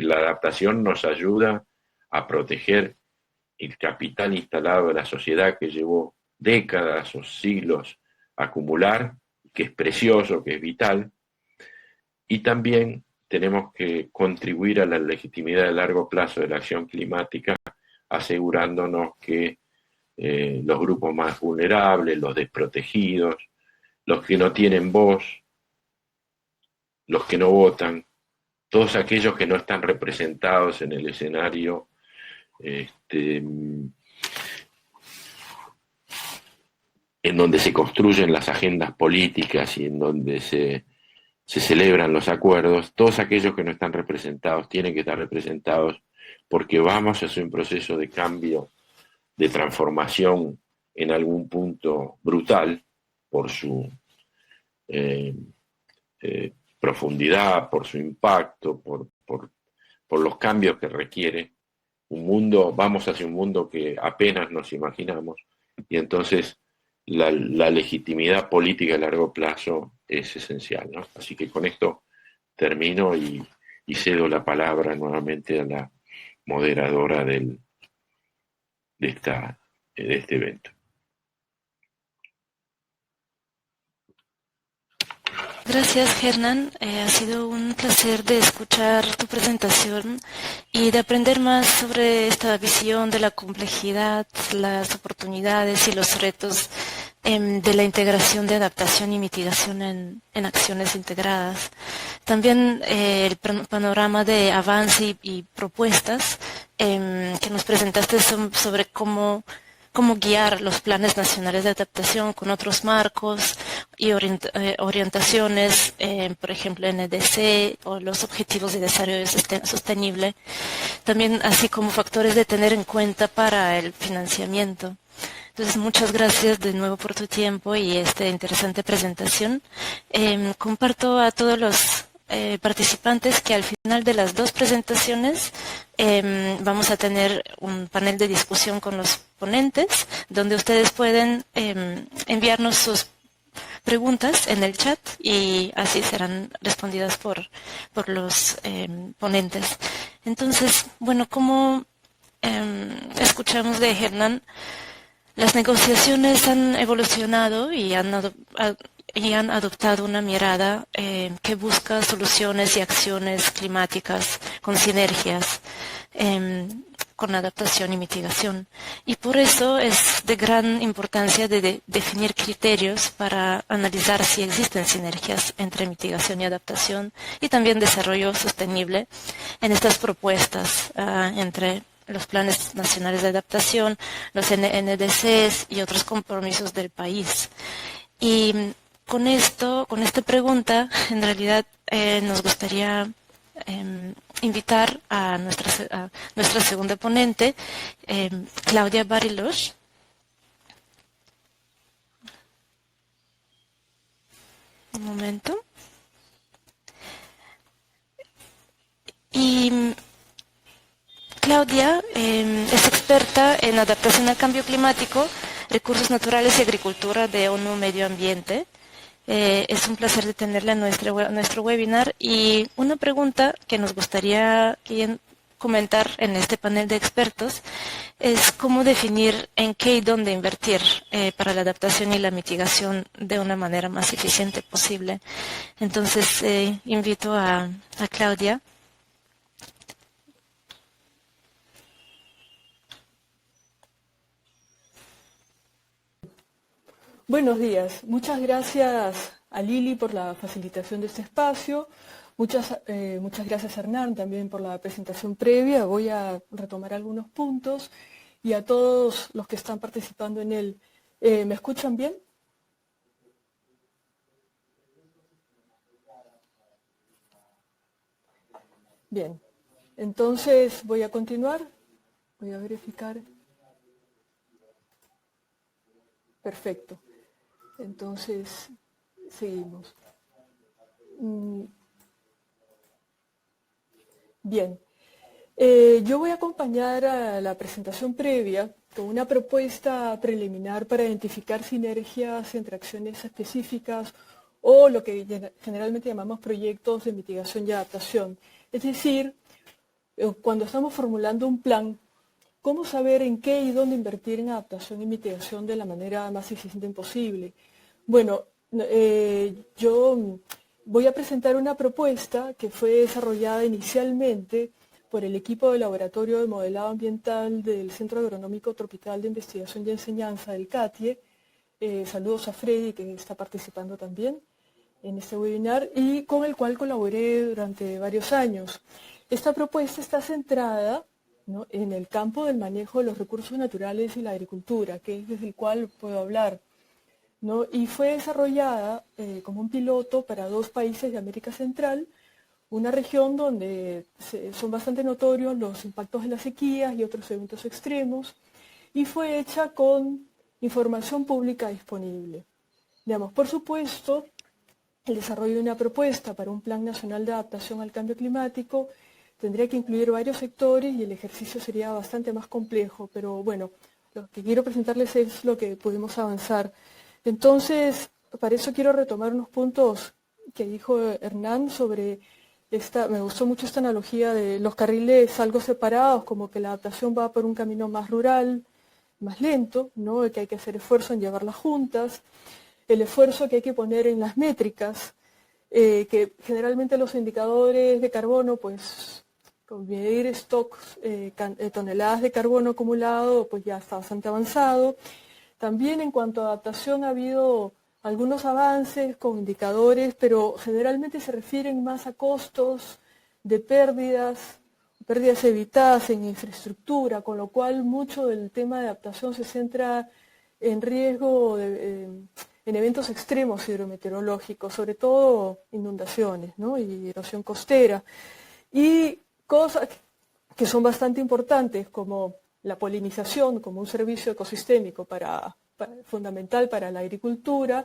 la adaptación nos ayuda a proteger el capital instalado de la sociedad que llevó décadas o siglos a acumular, que es precioso, que es vital, y también tenemos que contribuir a la legitimidad de largo plazo de la acción climática asegurándonos que los grupos más vulnerables, los desprotegidos, los que no tienen voz, los que no votan, todos aquellos que no están representados en el escenario en donde se construyen las agendas políticas y en donde se celebran los acuerdos, todos aquellos que no están representados tienen que estar representados porque vamos hacia un proceso de cambio, de transformación en algún punto brutal por su profundidad, por su impacto, por los cambios que requiere un mundo. Vamos hacia un mundo que apenas nos imaginamos, y entonces la legitimidad política a largo plazo es esencial, ¿no? Así que con esto termino y cedo la palabra nuevamente a la moderadora de este evento. Gracias, Hernán. Ha sido un placer de escuchar tu presentación y de aprender más sobre esta visión de la complejidad, las oportunidades y los retos de la integración de adaptación y mitigación en acciones integradas. También el panorama de avance y propuestas que nos presentaste sobre cómo guiar los planes nacionales de adaptación con otros marcos y orientaciones, por ejemplo, NDC o los Objetivos de Desarrollo Sostenible, también así como factores de tener en cuenta para el financiamiento. Entonces, muchas gracias de nuevo por tu tiempo y esta interesante presentación. Comparto a todos los participantes que al final de las dos presentaciones vamos a tener un panel de discusión con los ponentes, donde ustedes pueden enviarnos sus preguntas en el chat y así serán respondidas por los ponentes. Entonces, bueno, como escuchamos de Hernán, las negociaciones han evolucionado y han adoptado una mirada que busca soluciones y acciones climáticas con sinergias, con adaptación y mitigación. Y por eso es de gran importancia de definir criterios para analizar si existen sinergias entre mitigación y adaptación y también desarrollo sostenible en estas propuestas entre los planes nacionales de adaptación, los NDCs y otros compromisos del país. Y con esta pregunta, en realidad nos gustaría invitar a nuestra segunda ponente, Claudia Bariloche. Un momento. Y Claudia es experta en adaptación al cambio climático, recursos naturales y agricultura de ONU Medio Ambiente. Es un placer de tenerla en nuestro webinar, y una pregunta que nos gustaría comentar en este panel de expertos es cómo definir en qué y dónde invertir para la adaptación y la mitigación de una manera más eficiente posible. Entonces, invito a Claudia. Buenos días. Muchas gracias a Lili por la facilitación de este espacio. Muchas gracias a Hernán también por la presentación previa. Voy a retomar algunos puntos y a todos los que están participando en él. ¿Me escuchan bien? Bien. Entonces voy a continuar. Voy a verificar. Perfecto. Entonces, seguimos. Bien. Yo voy a acompañar a la presentación previa con una propuesta preliminar para identificar sinergias entre acciones específicas o lo que generalmente llamamos proyectos de mitigación y adaptación. Es decir, cuando estamos formulando un plan, ¿cómo saber en qué y dónde invertir en adaptación y mitigación de la manera más eficiente posible? Bueno, yo voy a presentar una propuesta que fue desarrollada inicialmente por el equipo del Laboratorio de Modelado Ambiental del Centro Agronómico Tropical de Investigación y Enseñanza del CATIE. Saludos a Freddy, que está participando también en este webinar, y con el cual colaboré durante varios años. Esta propuesta está centrada, ¿no?, en el campo del manejo de los recursos naturales y la agricultura, que es desde el cual puedo hablar, ¿no? Y fue desarrollada como un piloto para 2 países de América Central, una región donde son bastante notorios los impactos de las sequías y otros eventos extremos, y fue hecha con información pública disponible. Digamos, por supuesto, el desarrollo de una propuesta para un Plan Nacional de Adaptación al Cambio Climático tendría que incluir varios sectores y el ejercicio sería bastante más complejo, pero bueno, lo que quiero presentarles es lo que pudimos avanzar. Entonces, para eso quiero retomar unos puntos que dijo Hernán sobre me gustó mucho esta analogía de los carriles algo separados, como que la adaptación va por un camino más rural, más lento, ¿no?, que hay que hacer esfuerzo en llevarlas juntas, el esfuerzo que hay que poner en las métricas, que generalmente los indicadores de carbono, pues con medir stocks, toneladas de carbono acumulado, pues ya está bastante avanzado. También en cuanto a adaptación ha habido algunos avances con indicadores, pero generalmente se refieren más a costos de pérdidas evitadas en infraestructura, con lo cual mucho del tema de adaptación se centra en riesgo, en eventos extremos hidrometeorológicos, sobre todo inundaciones, ¿no?, y erosión costera. Y cosas que son bastante importantes, como la polinización como un servicio ecosistémico fundamental para la agricultura,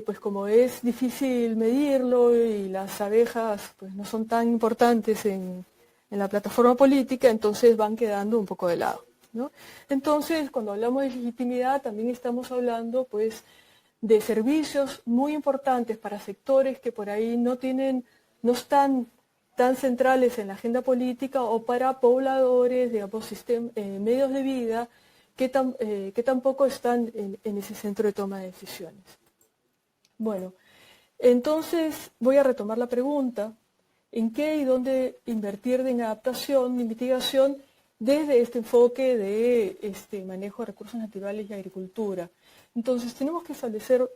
pues como es difícil medirlo y las abejas pues no son tan importantes en la plataforma política, entonces van quedando un poco de lado, ¿no? Entonces, cuando hablamos de legitimidad, también estamos hablando pues de servicios muy importantes para sectores que por ahí no están tan centrales en la agenda política, o para pobladores, digamos, medios de vida que tampoco están en ese centro de toma de decisiones. Bueno, entonces voy a retomar la pregunta: ¿en qué y dónde invertir en adaptación y mitigación desde este enfoque de manejo de recursos naturales y agricultura? Entonces tenemos que establecer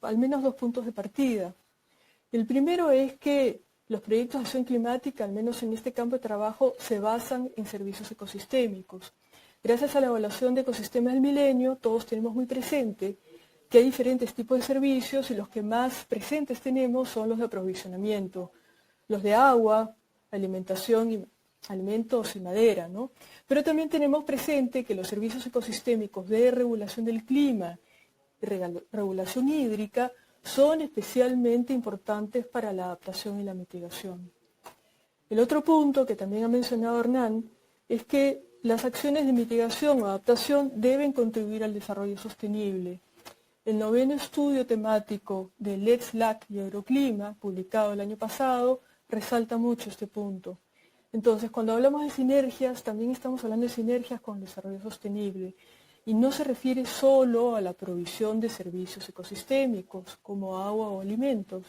al menos 2 puntos de partida. El primero es que los proyectos de acción climática, al menos en este campo de trabajo, se basan en servicios ecosistémicos. Gracias a la evaluación de ecosistemas del milenio, todos tenemos muy presente que hay diferentes tipos de servicios, y los que más presentes tenemos son los de aprovisionamiento, los de agua, alimentación, alimentos y madera, ¿no? Pero también tenemos presente que los servicios ecosistémicos de regulación del clima y regulación hídrica son especialmente importantes para la adaptación y la mitigación. El otro punto que también ha mencionado Hernán es que las acciones de mitigación o adaptación deben contribuir al desarrollo sostenible. El 9º estudio temático de Let's LAC y Euroclima, publicado el año pasado, resalta mucho este punto. Entonces, cuando hablamos de sinergias, también estamos hablando de sinergias con el desarrollo sostenible. Y no se refiere solo a la provisión de servicios ecosistémicos, como agua o alimentos,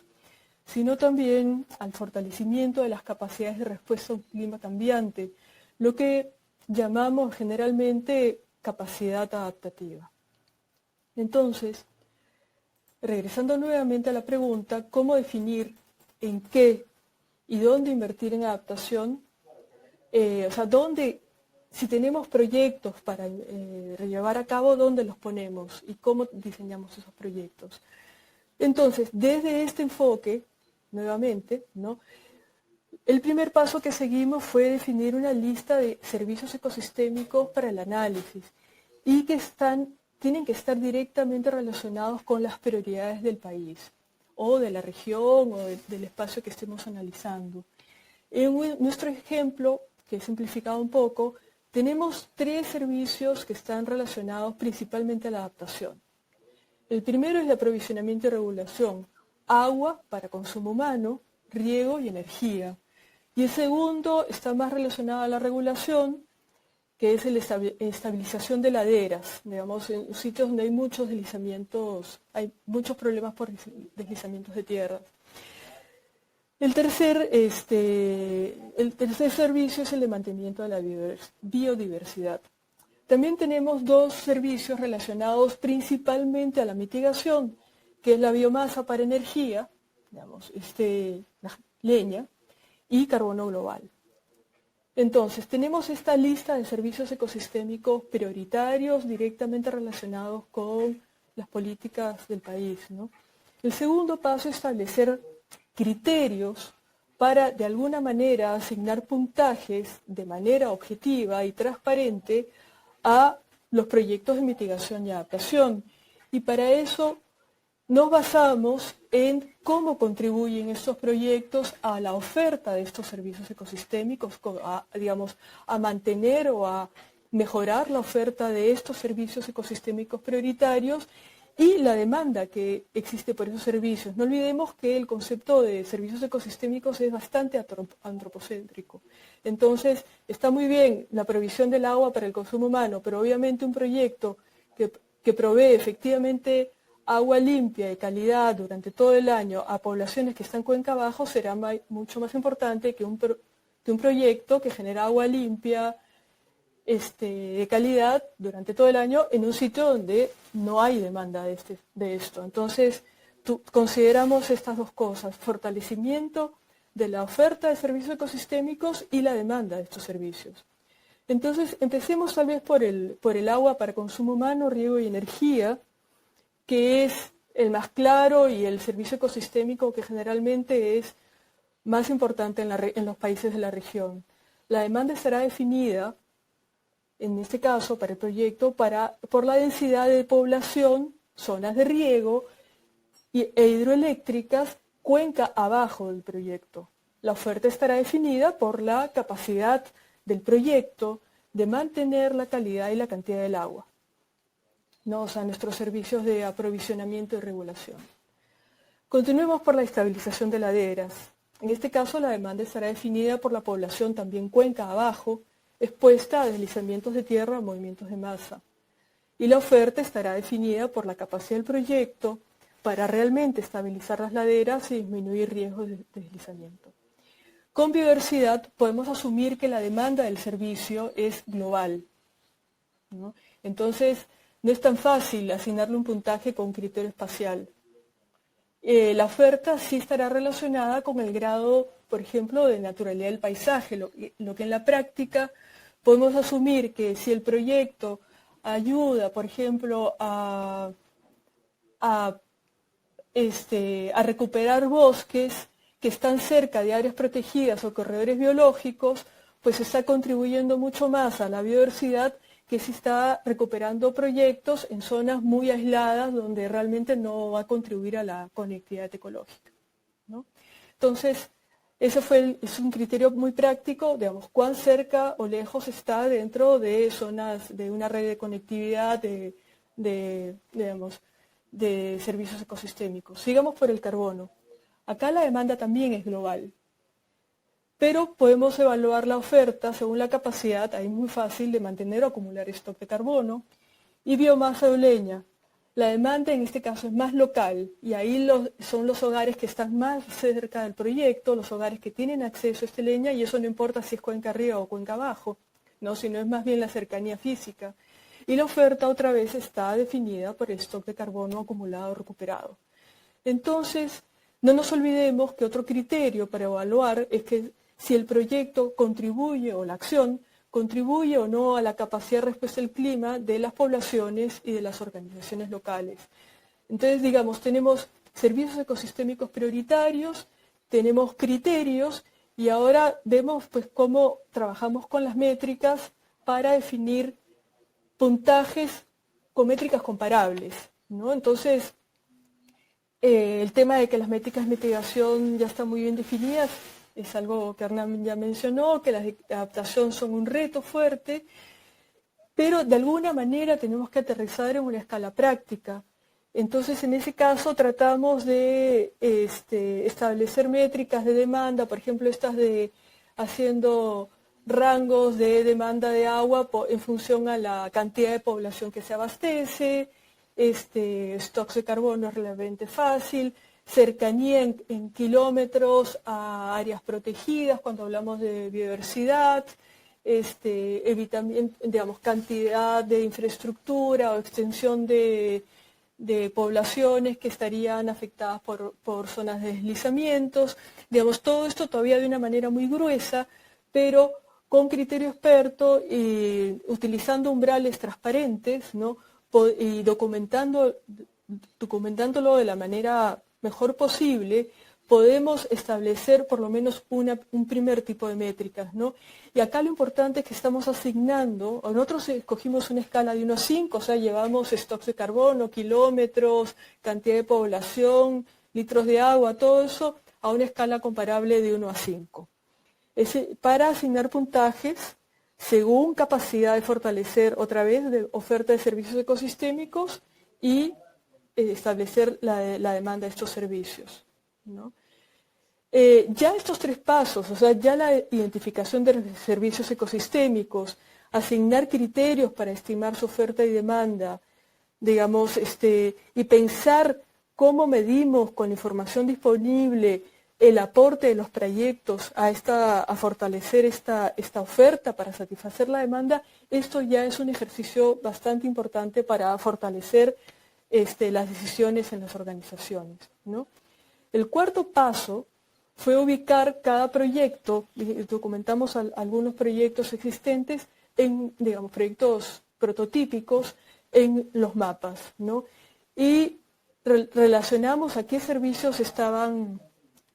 sino también al fortalecimiento de las capacidades de respuesta a un clima cambiante, lo que llamamos generalmente capacidad adaptativa. Entonces, regresando nuevamente a la pregunta, ¿cómo definir en qué y dónde invertir en adaptación? Si tenemos proyectos para llevar a cabo, ¿dónde los ponemos y cómo diseñamos esos proyectos? Entonces, desde este enfoque, nuevamente, ¿no?, el primer paso que seguimos fue definir una lista de servicios ecosistémicos para el análisis y que tienen que estar directamente relacionados con las prioridades del país o de la región o del espacio que estemos analizando. En nuestro ejemplo, que he simplificado un poco, tenemos 3 servicios que están relacionados principalmente a la adaptación. El primero es el aprovisionamiento y regulación: agua para consumo humano, riego y energía. Y el segundo está más relacionado a la regulación, que es la estabilización de laderas, digamos, en sitios donde hay muchos deslizamientos, hay muchos problemas por deslizamientos de tierra. El tercer servicio es el de mantenimiento de la biodiversidad. También tenemos dos servicios relacionados principalmente a la mitigación, que es la biomasa para energía, digamos, la leña, y carbono global. Entonces, tenemos esta lista de servicios ecosistémicos prioritarios directamente relacionados con las políticas del país, ¿no? El segundo paso es establecer criterios para, de alguna manera, asignar puntajes de manera objetiva y transparente a los proyectos de mitigación y adaptación. Y para eso nos basamos en cómo contribuyen estos proyectos a la oferta de estos servicios ecosistémicos, a mantener o a mejorar la oferta de estos servicios ecosistémicos prioritarios y la demanda que existe por esos servicios. No olvidemos que el concepto de servicios ecosistémicos es bastante antropocéntrico. Entonces, está muy bien la provisión del agua para el consumo humano, pero obviamente un proyecto que provee efectivamente agua limpia y calidad durante todo el año a poblaciones que están cuenca abajo será mucho más importante que un proyecto que genera agua limpia, de calidad durante todo el año en un sitio donde no hay demanda de esto. Entonces, consideramos estas dos cosas: fortalecimiento de la oferta de servicios ecosistémicos y la demanda de estos servicios. Entonces, empecemos tal vez por el agua para consumo humano, riego y energía, que es el más claro y el servicio ecosistémico que generalmente es más importante en los países de la región. La demanda estará definida, en este caso, para el proyecto, por la densidad de población, zonas de riego e hidroeléctricas, cuenca abajo del proyecto. La oferta estará definida por la capacidad del proyecto de mantener la calidad y la cantidad del agua, ¿no? O sea, nuestros servicios de aprovisionamiento y regulación. Continuemos por la estabilización de laderas. En este caso, la demanda estará definida por la población también cuenca abajo, expuesta a deslizamientos de tierra o movimientos de masa. Y la oferta estará definida por la capacidad del proyecto para realmente estabilizar las laderas y disminuir riesgos de deslizamiento. Con biodiversidad podemos asumir que la demanda del servicio es global, ¿no? Entonces, no es tan fácil asignarle un puntaje con criterio espacial. La oferta sí estará relacionada con el grado, por ejemplo, de naturalidad del paisaje, lo que en la práctica podemos asumir que si el proyecto ayuda, por ejemplo, a recuperar bosques que están cerca de áreas protegidas o corredores biológicos, pues está contribuyendo mucho más a la biodiversidad que si está recuperando proyectos en zonas muy aisladas donde realmente no va a contribuir a la conectividad ecológica, ¿no? Entonces, es un criterio muy práctico, digamos, cuán cerca o lejos está dentro de zonas de una red de conectividad de servicios ecosistémicos. Sigamos por el carbono. Acá la demanda también es global, pero podemos evaluar la oferta según la capacidad, ahí es muy fácil, de mantener o acumular stock de carbono, y biomasa o leña. La demanda en este caso es más local, y ahí son los hogares que están más cerca del proyecto, los hogares que tienen acceso a esta leña, y eso no importa si es cuenca arriba o cuenca abajo, ¿no? Sino es más bien la cercanía física. Y la oferta otra vez está definida por el stock de carbono acumulado o recuperado. Entonces, no nos olvidemos que otro criterio para evaluar es que si el proyecto contribuye o la acción contribuye o no a la capacidad de respuesta al clima de las poblaciones y de las organizaciones locales. Entonces, digamos, tenemos servicios ecosistémicos prioritarios, tenemos criterios y ahora vemos pues cómo trabajamos con las métricas para definir puntajes con métricas comparables, ¿no? Entonces, el tema de que las métricas de mitigación ya están muy bien definidas es algo que Hernán ya mencionó, que las de adaptación son un reto fuerte, pero de alguna manera tenemos que aterrizar en una escala práctica. Entonces, en ese caso tratamos de establecer métricas de demanda, por ejemplo, estas de haciendo rangos de demanda de agua en función a la cantidad de población que se abastece, stocks de carbono es relativamente fácil, cercanía en kilómetros a áreas protegidas cuando hablamos de biodiversidad, evitamiento, digamos, cantidad de infraestructura o extensión de poblaciones que estarían afectadas por zonas de deslizamientos, digamos, todo esto todavía de una manera muy gruesa, pero con criterio experto y utilizando umbrales transparentes, ¿no? Y documentándolo de la manera mejor posible, podemos establecer por lo menos un primer tipo de métricas, ¿no? Y acá lo importante es que estamos asignando, nosotros escogimos una escala de 1 a 5, o sea, llevamos stocks de carbono, kilómetros, cantidad de población, litros de agua, todo eso a una escala comparable de 1 a 5. Para asignar puntajes según capacidad de fortalecer otra vez de oferta de servicios ecosistémicos y establecer la demanda de estos servicios, ¿no? Ya estos 3 pasos, o sea, ya la identificación de servicios ecosistémicos, asignar criterios para estimar su oferta y demanda, digamos, y pensar cómo medimos con información disponible el aporte de los proyectos a fortalecer esta oferta para satisfacer la demanda, esto ya es un ejercicio bastante importante para fortalecer las decisiones en las organizaciones, ¿no? El cuarto paso fue ubicar cada proyecto, documentamos algunos proyectos existentes, digamos, proyectos prototípicos en los mapas, ¿no? Y relacionamos a qué servicios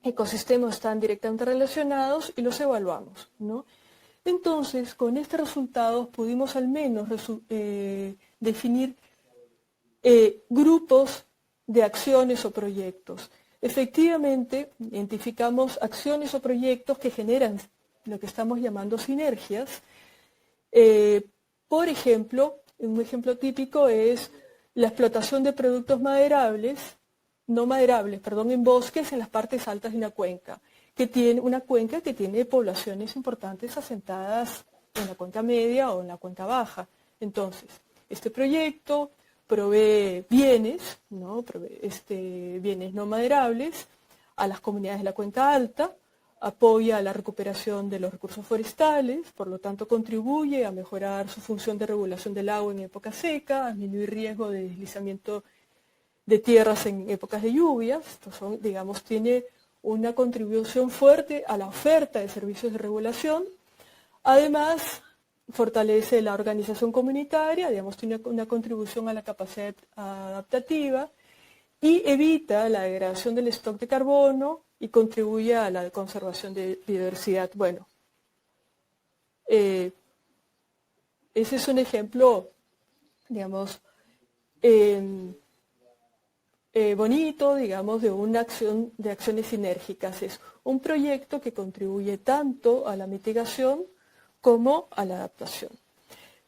ecosistemas están directamente relacionados y los evaluamos, ¿no? Entonces, con estos resultados pudimos al menos definir grupos de acciones o proyectos. Efectivamente, identificamos acciones o proyectos que generan lo que estamos llamando sinergias. Por ejemplo, un ejemplo típico es la explotación de productos en bosques en las partes altas de una cuenca que tiene poblaciones importantes asentadas en la cuenca media o en la cuenca baja. Entonces, este proyecto provee bienes, ¿no? Bienes no maderables a las comunidades de la cuenca alta, apoya la recuperación de los recursos forestales, por lo tanto contribuye a mejorar su función de regulación del agua en época seca, a disminuir riesgo de deslizamiento de tierras en épocas de lluvias. Entonces, digamos, tiene una contribución fuerte a la oferta de servicios de regulación. Además, fortalece la organización comunitaria, digamos, tiene una contribución a la capacidad adaptativa y evita la degradación del stock de carbono y contribuye a la conservación de biodiversidad. Bueno, ese es un ejemplo, digamos, bonito, digamos, de una acción de acciones sinérgicas. Es un proyecto que contribuye tanto a la mitigación como a la adaptación.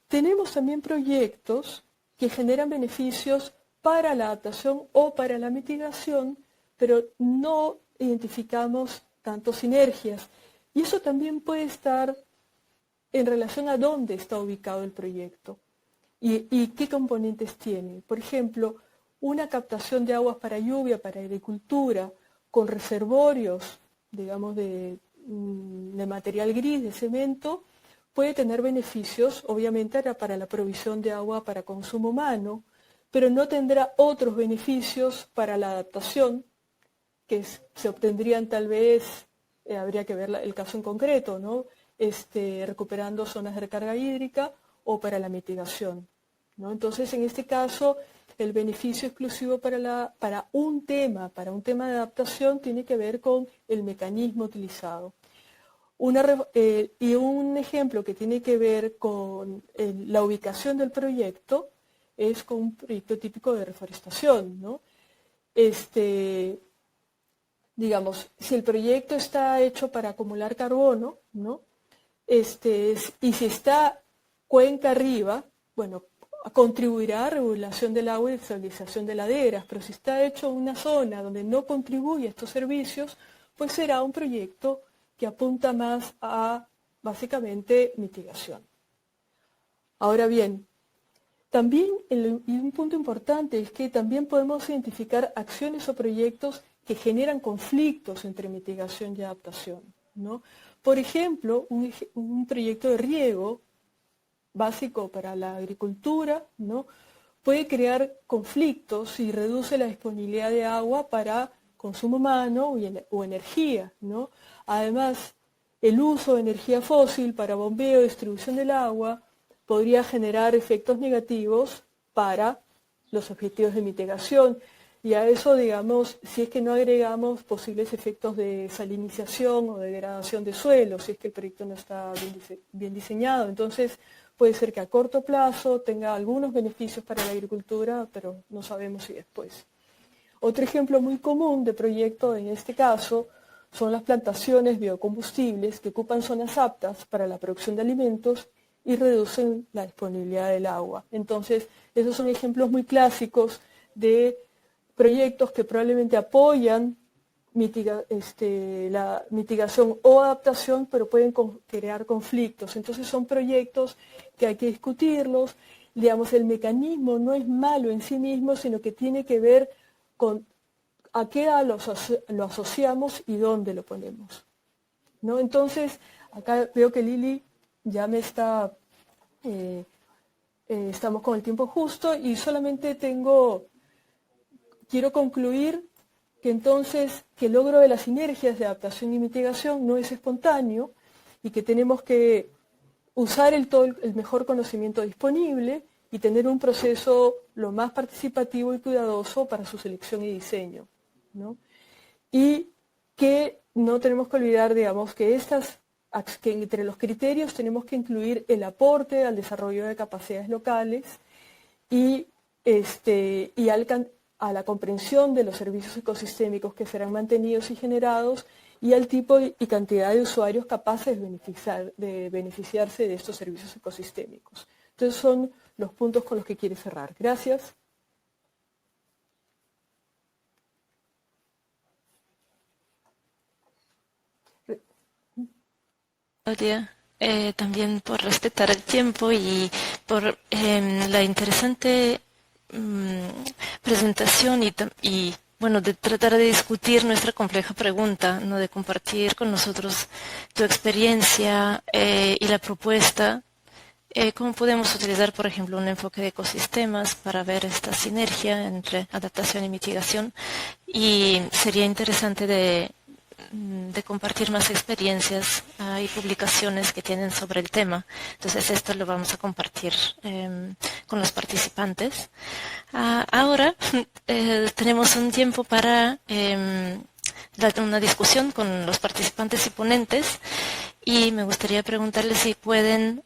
Tenemos también proyectos que generan beneficios para la adaptación o para la mitigación, pero no identificamos tanto sinergias. Y eso también puede estar en relación a dónde está ubicado el proyecto y qué componentes tiene. Por ejemplo, una captación de aguas para lluvia, para agricultura, con reservorios, digamos, de material gris, de cemento, puede tener beneficios, obviamente, para la provisión de agua para consumo humano, pero no tendrá otros beneficios para la adaptación, que se obtendrían tal vez, habría que ver el caso en concreto, ¿no? Recuperando zonas de recarga hídrica o para la mitigación, ¿no? Entonces, en este caso, el beneficio exclusivo para un tema de adaptación tiene que ver con el mecanismo utilizado. Y un ejemplo que tiene que ver con la ubicación del proyecto es con un proyecto típico de reforestación, ¿no? Digamos, si el proyecto está hecho para acumular carbono, ¿no? Y si está cuenca arriba, bueno, contribuirá a regulación del agua y estabilización de laderas, pero si está hecho en una zona donde no contribuye a estos servicios, pues será un proyecto que apunta más a, básicamente, mitigación. Ahora bien, también, y un punto importante es que también podemos identificar acciones o proyectos que generan conflictos entre mitigación y adaptación, ¿no? Por ejemplo, un proyecto de riego básico para la agricultura, ¿no?, puede crear conflictos y reduce la disponibilidad de agua para consumo humano o energía, ¿no? Además, el uso de energía fósil para bombeo y distribución del agua podría generar efectos negativos para los objetivos de mitigación. Y a eso, digamos, si es que no agregamos posibles efectos de salinización o degradación de suelo, si es que el proyecto no está bien diseñado. Entonces, puede ser que a corto plazo tenga algunos beneficios para la agricultura, pero no sabemos si después. Otro ejemplo muy común de proyecto en este caso son las plantaciones biocombustibles que ocupan zonas aptas para la producción de alimentos y reducen la disponibilidad del agua. Entonces, esos son ejemplos muy clásicos de proyectos que probablemente apoyan la mitigación o adaptación, pero pueden crear conflictos. Entonces son proyectos que hay que discutirlos. Digamos, el mecanismo no es malo en sí mismo, sino que tiene que ver con a qué edad lo asociamos y dónde lo ponemos, ¿no? Entonces, acá veo que Lili ya me está... estamos con el tiempo justo y solamente quiero concluir que entonces que el logro de las sinergias de adaptación y mitigación no es espontáneo y que tenemos que usar el mejor conocimiento disponible y tener un proceso lo más participativo y cuidadoso para su selección y diseño, ¿no? Y que no tenemos que olvidar, digamos, que entre los criterios tenemos que incluir el aporte al desarrollo de capacidades locales y a la comprensión de los servicios ecosistémicos que serán mantenidos y generados y al tipo y cantidad de usuarios capaces de beneficiarse de estos servicios ecosistémicos. Entonces son los puntos con los que quiero cerrar. Gracias. Claudia, también por respetar el tiempo y por la interesante presentación y bueno, de tratar de discutir nuestra compleja pregunta, ¿no?, de compartir con nosotros tu experiencia y la propuesta, cómo podemos utilizar, por ejemplo, un enfoque de ecosistemas para ver esta sinergia entre adaptación y mitigación. Y sería interesante de compartir más experiencias y publicaciones que tienen sobre el tema. Entonces esto lo vamos a compartir con los participantes. Ahora tenemos un tiempo para una discusión con los participantes y ponentes y me gustaría preguntarles si pueden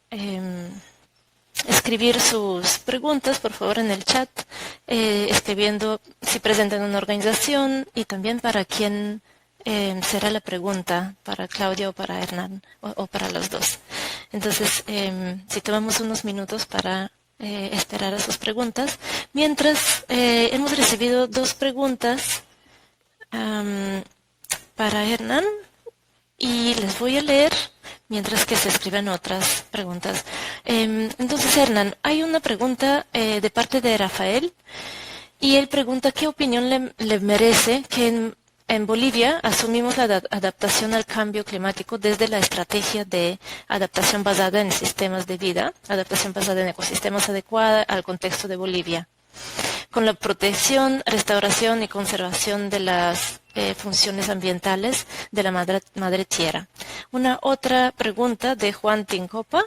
escribir sus preguntas, por favor, en el chat, escribiendo si presentan una organización y también para quién será la pregunta, para Claudia o para Hernán, o para los dos. Entonces, si tomamos unos minutos para esperar a sus preguntas. Mientras, hemos recibido 2 preguntas para Hernán y les voy a leer mientras que se escriben otras preguntas. Entonces, Hernán, hay una pregunta de parte de Rafael y él pregunta qué opinión le merece que en Bolivia asumimos la adaptación al cambio climático desde la estrategia de adaptación basada en sistemas de vida, adaptación basada en ecosistemas adecuada al contexto de Bolivia, con la protección, restauración y conservación de las funciones ambientales de la madre tierra. Una otra pregunta de Juan Tincopa,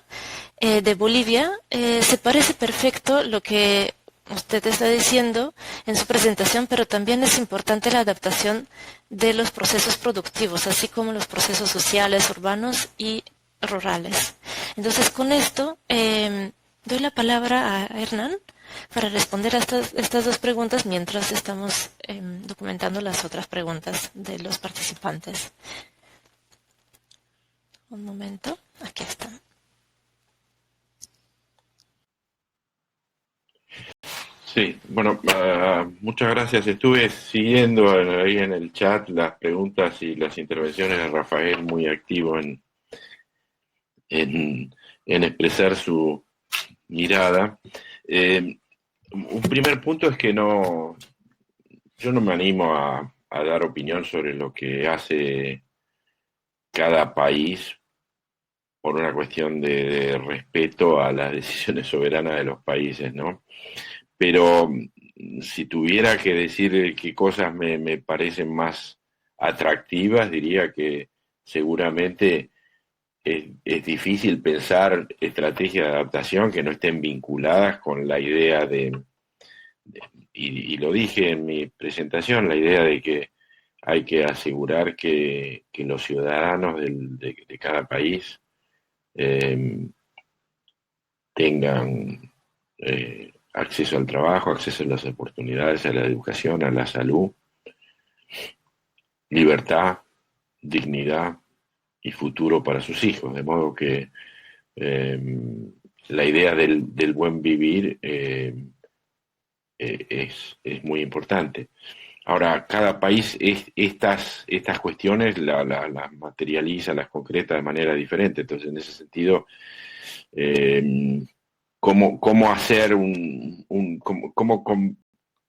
de Bolivia. Se parece perfecto lo que usted está diciendo en su presentación, pero también es importante la adaptación de los procesos productivos, así como los procesos sociales, urbanos y rurales. Entonces, con esto, doy la palabra a Hernán para responder a estas 2 preguntas mientras estamos documentando las otras preguntas de los participantes. Un momento, aquí están. Sí, bueno, muchas gracias. Estuve siguiendo ahí en el chat las preguntas y las intervenciones de Rafael, muy activo en expresar su mirada. Un primer punto es que yo no me animo a a dar opinión sobre lo que hace cada país por una cuestión de respeto a las decisiones soberanas de los países, ¿no? Pero si tuviera que decir qué cosas me parecen más atractivas, diría que seguramente es difícil pensar estrategias de adaptación que no estén vinculadas con la idea y lo dije en mi presentación, la idea de que hay que asegurar que los ciudadanos de cada país tengan acceso al trabajo, acceso a las oportunidades, a la educación, a la salud, libertad, dignidad y futuro para sus hijos. De modo que la idea del buen vivir es muy importante. Ahora, cada país estas cuestiones las materializa, las concreta de manera diferente. Entonces, en ese sentido, cómo hacer cómo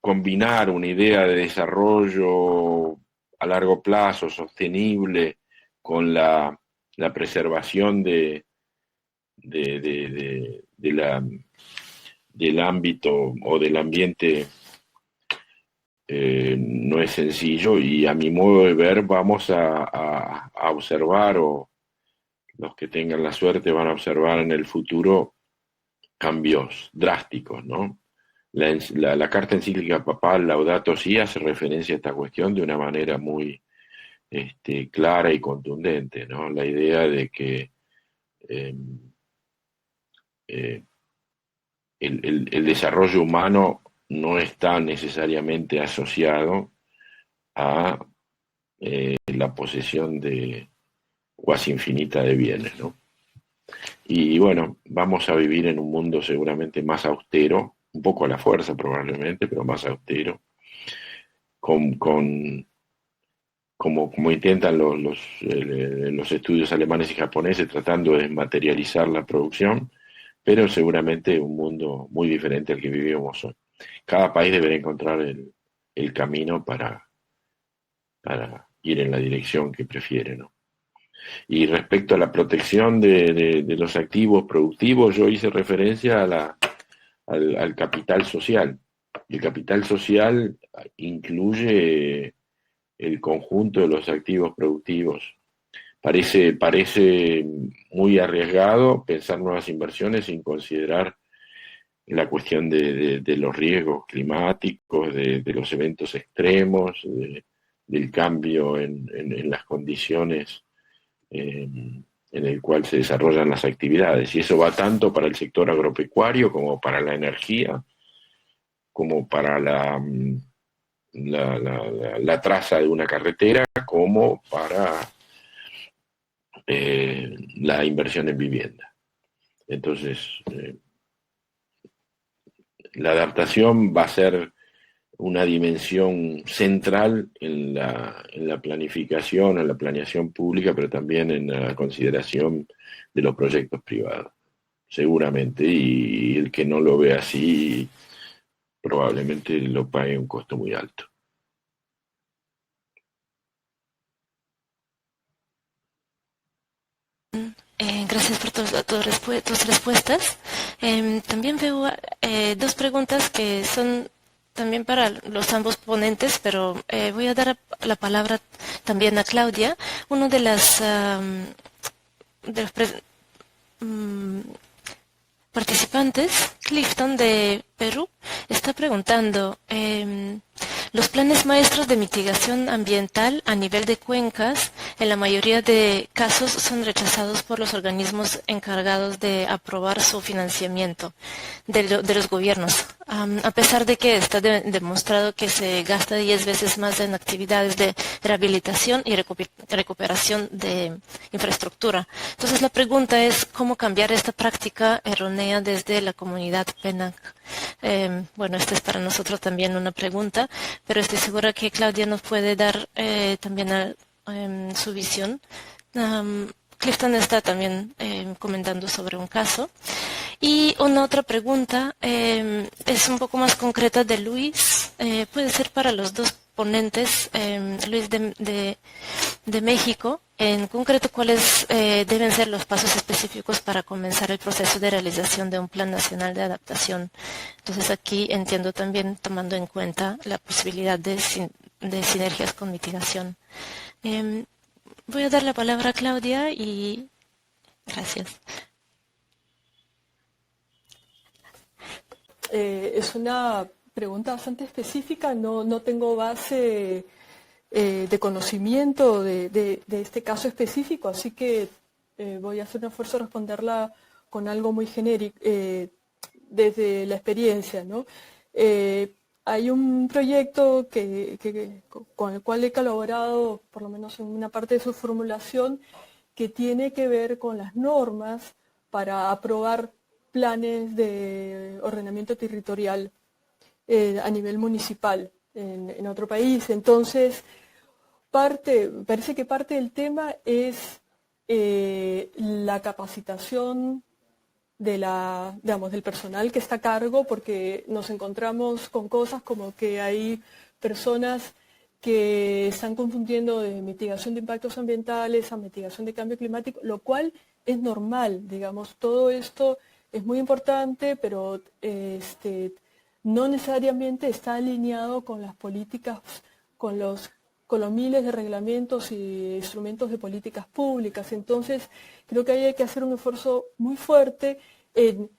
combinar una idea de desarrollo a largo plazo, sostenible, con la preservación del ámbito o del ambiente no es sencillo, y a mi modo de ver vamos a observar, o los que tengan la suerte van a observar en el futuro cambios drásticos, ¿no? La carta encíclica papal Laudato Si hace referencia a esta cuestión de una manera muy clara y contundente, ¿no? La idea de que el desarrollo humano no está necesariamente asociado a la posesión de cuasi infinita de bienes, ¿no? Y bueno, vamos a vivir en un mundo seguramente más austero, un poco a la fuerza probablemente, pero más austero, como intentan los estudios alemanes y japoneses, tratando de desmaterializar la producción, pero seguramente un mundo muy diferente al que vivimos hoy. Cada país deberá encontrar el camino para ir en la dirección que prefiere, ¿no? Y respecto a la protección de los activos productivos, yo hice referencia al capital social. El capital social incluye el conjunto de los activos productivos. Parece muy arriesgado pensar nuevas inversiones sin considerar la cuestión de los riesgos climáticos, de los eventos extremos, del cambio en las condiciones en el cual se desarrollan las actividades. Y eso va tanto para el sector agropecuario como para la energía, como para la traza de una carretera, como para la inversión en vivienda. Entonces, la adaptación va a ser una dimensión central en la planificación, en la planeación pública, pero también en la consideración de los proyectos privados, seguramente, y el que no lo ve así probablemente lo pague un costo muy alto. Gracias por tus respuestas. También veo dos preguntas que son también para los ambos ponentes, pero voy a dar la palabra también a Claudia. Uno de los participantes, Clifton de Perú, está preguntando, los planes maestros de mitigación ambiental a nivel de cuencas, en la mayoría de casos, son rechazados por los organismos encargados de aprobar su financiamiento de los gobiernos, a pesar de que está demostrado que se gasta 10 veces más en actividades de rehabilitación y recuperación de infraestructura. Entonces la pregunta es cómo cambiar esta práctica errónea desde la comunidad PENAC. Bueno, esta es para nosotros también una pregunta, pero estoy segura que Claudia nos puede dar también su visión. Clifton está también comentando sobre un caso. Y una otra pregunta es un poco más concreta de Luis, puede ser para los dos ponentes, Luis, de México, en concreto, ¿cuáles deben ser los pasos específicos para comenzar el proceso de realización de un Plan Nacional de Adaptación? Entonces, aquí entiendo también tomando en cuenta la posibilidad de sinergias con mitigación. Voy a dar la palabra a Claudia y gracias. Es una pregunta bastante específica, no tengo base de conocimiento de este caso específico, así que voy a hacer un esfuerzo de responderla con algo muy genérico, desde la experiencia, ¿no? Hay un proyecto con el cual he colaborado, por lo menos en una parte de su formulación, que tiene que ver con las normas para aprobar planes de ordenamiento territorial a nivel municipal en otro país. Entonces, parece que parte del tema es la capacitación del personal que está a cargo, porque nos encontramos con cosas como que hay personas que están confundiendo de mitigación de impactos ambientales a mitigación de cambio climático, lo cual es normal, digamos, todo esto es muy importante, pero no necesariamente está alineado con las políticas, con los miles de reglamentos y instrumentos de políticas públicas. Entonces, creo que ahí hay que hacer un esfuerzo muy fuerte en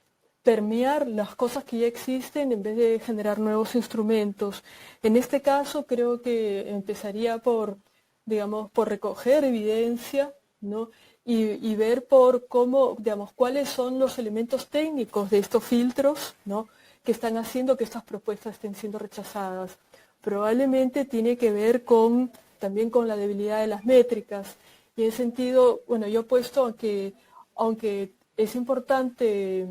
permear las cosas que ya existen en vez de generar nuevos instrumentos. En este caso, creo que empezaría por recoger evidencia, ¿no? Y ver por cómo, cuáles son los elementos técnicos de estos filtros, ¿no?, que están haciendo que estas propuestas estén siendo rechazadas. Probablemente tiene que ver también con la debilidad de las métricas. Y en ese sentido, bueno, yo he puesto que, aunque es importante,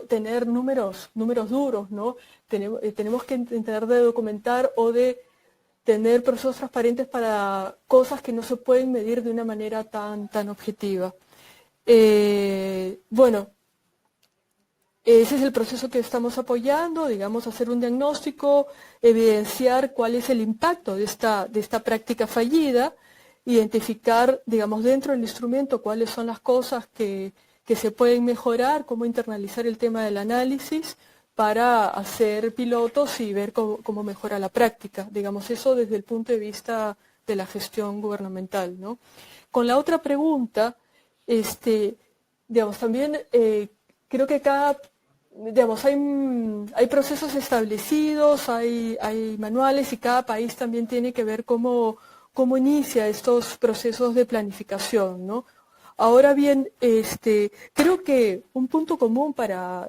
tener números duros, ¿no? Tenemos que intentar de documentar o de tener procesos transparentes para cosas que no se pueden medir de una manera tan objetiva. Bueno, ese es el proceso que estamos apoyando, hacer un diagnóstico, evidenciar cuál es el impacto de esta práctica fallida, identificar, dentro del instrumento cuáles son las cosas que se pueden mejorar, cómo internalizar el tema del análisis para hacer pilotos y ver cómo mejora la práctica. Eso desde el punto de vista de la gestión gubernamental, ¿no? Con la otra pregunta, también creo que hay procesos establecidos, hay manuales y cada país también tiene que ver cómo inicia estos procesos de planificación, ¿no? Ahora bien, creo que un punto común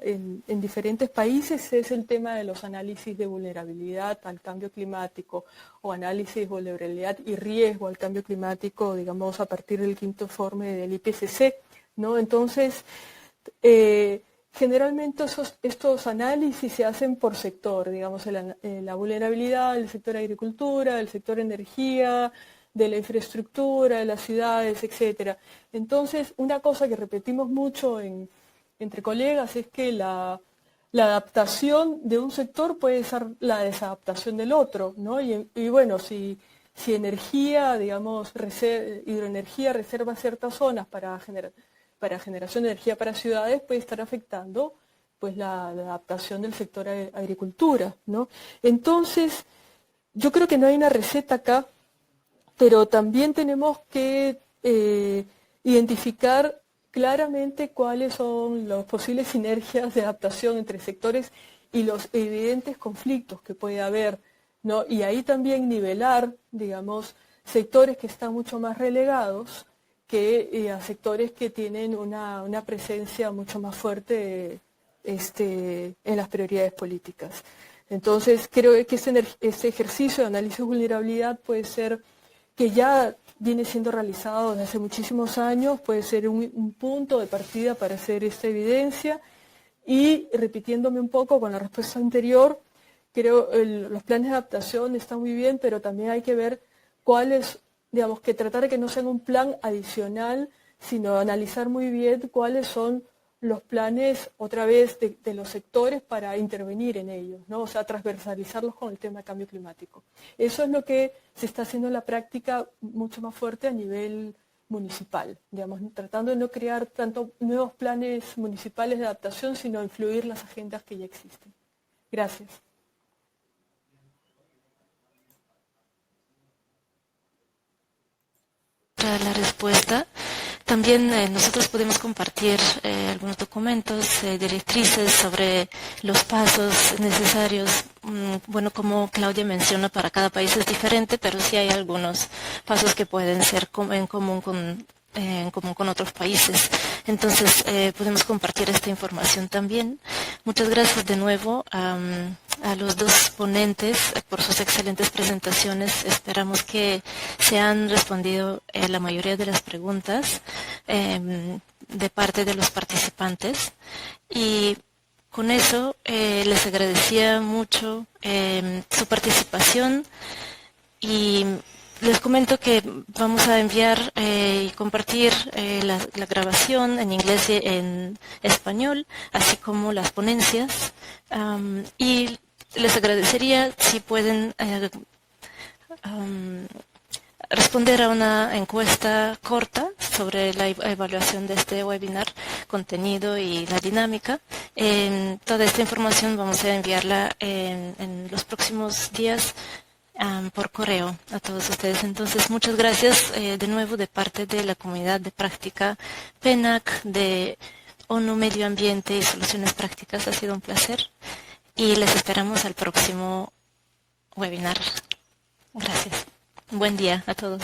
en diferentes países es el tema de los análisis de vulnerabilidad al cambio climático o análisis de vulnerabilidad y riesgo al cambio climático, a partir del quinto informe del IPCC, ¿no? Entonces, generalmente estos análisis se hacen por sector, la vulnerabilidad del sector agricultura, del sector energía, de la infraestructura, de las ciudades, etc. Entonces, una cosa que repetimos mucho entre colegas es que la adaptación de un sector puede ser la desadaptación del otro, ¿no? Y bueno, si energía, hidroenergía reserva ciertas zonas para generación de energía para ciudades, puede estar afectando pues la adaptación del sector agricultura, ¿no? Entonces, yo creo que no hay una receta acá, pero también tenemos que identificar claramente cuáles son las posibles sinergias de adaptación entre sectores y los evidentes conflictos que puede haber, ¿no? Y ahí también nivelar, sectores que están mucho más relegados que a sectores que tienen una presencia mucho más fuerte en las prioridades políticas. Entonces, creo que este ejercicio de análisis de vulnerabilidad puede ser, que ya viene siendo realizado desde hace muchísimos años, puede ser un punto de partida para hacer esta evidencia. Y repitiéndome un poco con la respuesta anterior, creo que los planes de adaptación están muy bien, pero también hay que ver cuáles, que tratar de que no sean un plan adicional, sino analizar muy bien cuáles son los planes otra vez de los sectores para intervenir en ellos, ¿no? O sea, transversalizarlos con el tema de cambio climático. Eso es lo que se está haciendo en la práctica mucho más fuerte a nivel municipal, digamos, tratando de no crear tanto nuevos planes municipales de adaptación, sino influir las agendas que ya existen. Gracias. Para la respuesta, también nosotros podemos compartir algunos documentos, directrices sobre los pasos necesarios. Bueno, como Claudia menciona, para cada país es diferente, pero sí hay algunos pasos que pueden ser en común con otros países. Entonces, podemos compartir esta información también. Muchas gracias de nuevo a los dos ponentes por sus excelentes presentaciones. Esperamos que se han respondido la mayoría de las preguntas de parte de los participantes. Y con eso les agradecía mucho su participación y les comento que vamos a enviar y compartir la grabación en inglés y en español, así como las ponencias. Y les agradecería si pueden responder a una encuesta corta sobre la evaluación de este webinar, contenido y la dinámica. Toda esta información vamos a enviarla en los próximos días por correo a todos ustedes. Entonces, muchas gracias de nuevo de parte de la comunidad de práctica PENAC, de ONU Medio Ambiente y Soluciones Prácticas. Ha sido un placer y les esperamos al próximo webinar. Gracias. Buen día a todos.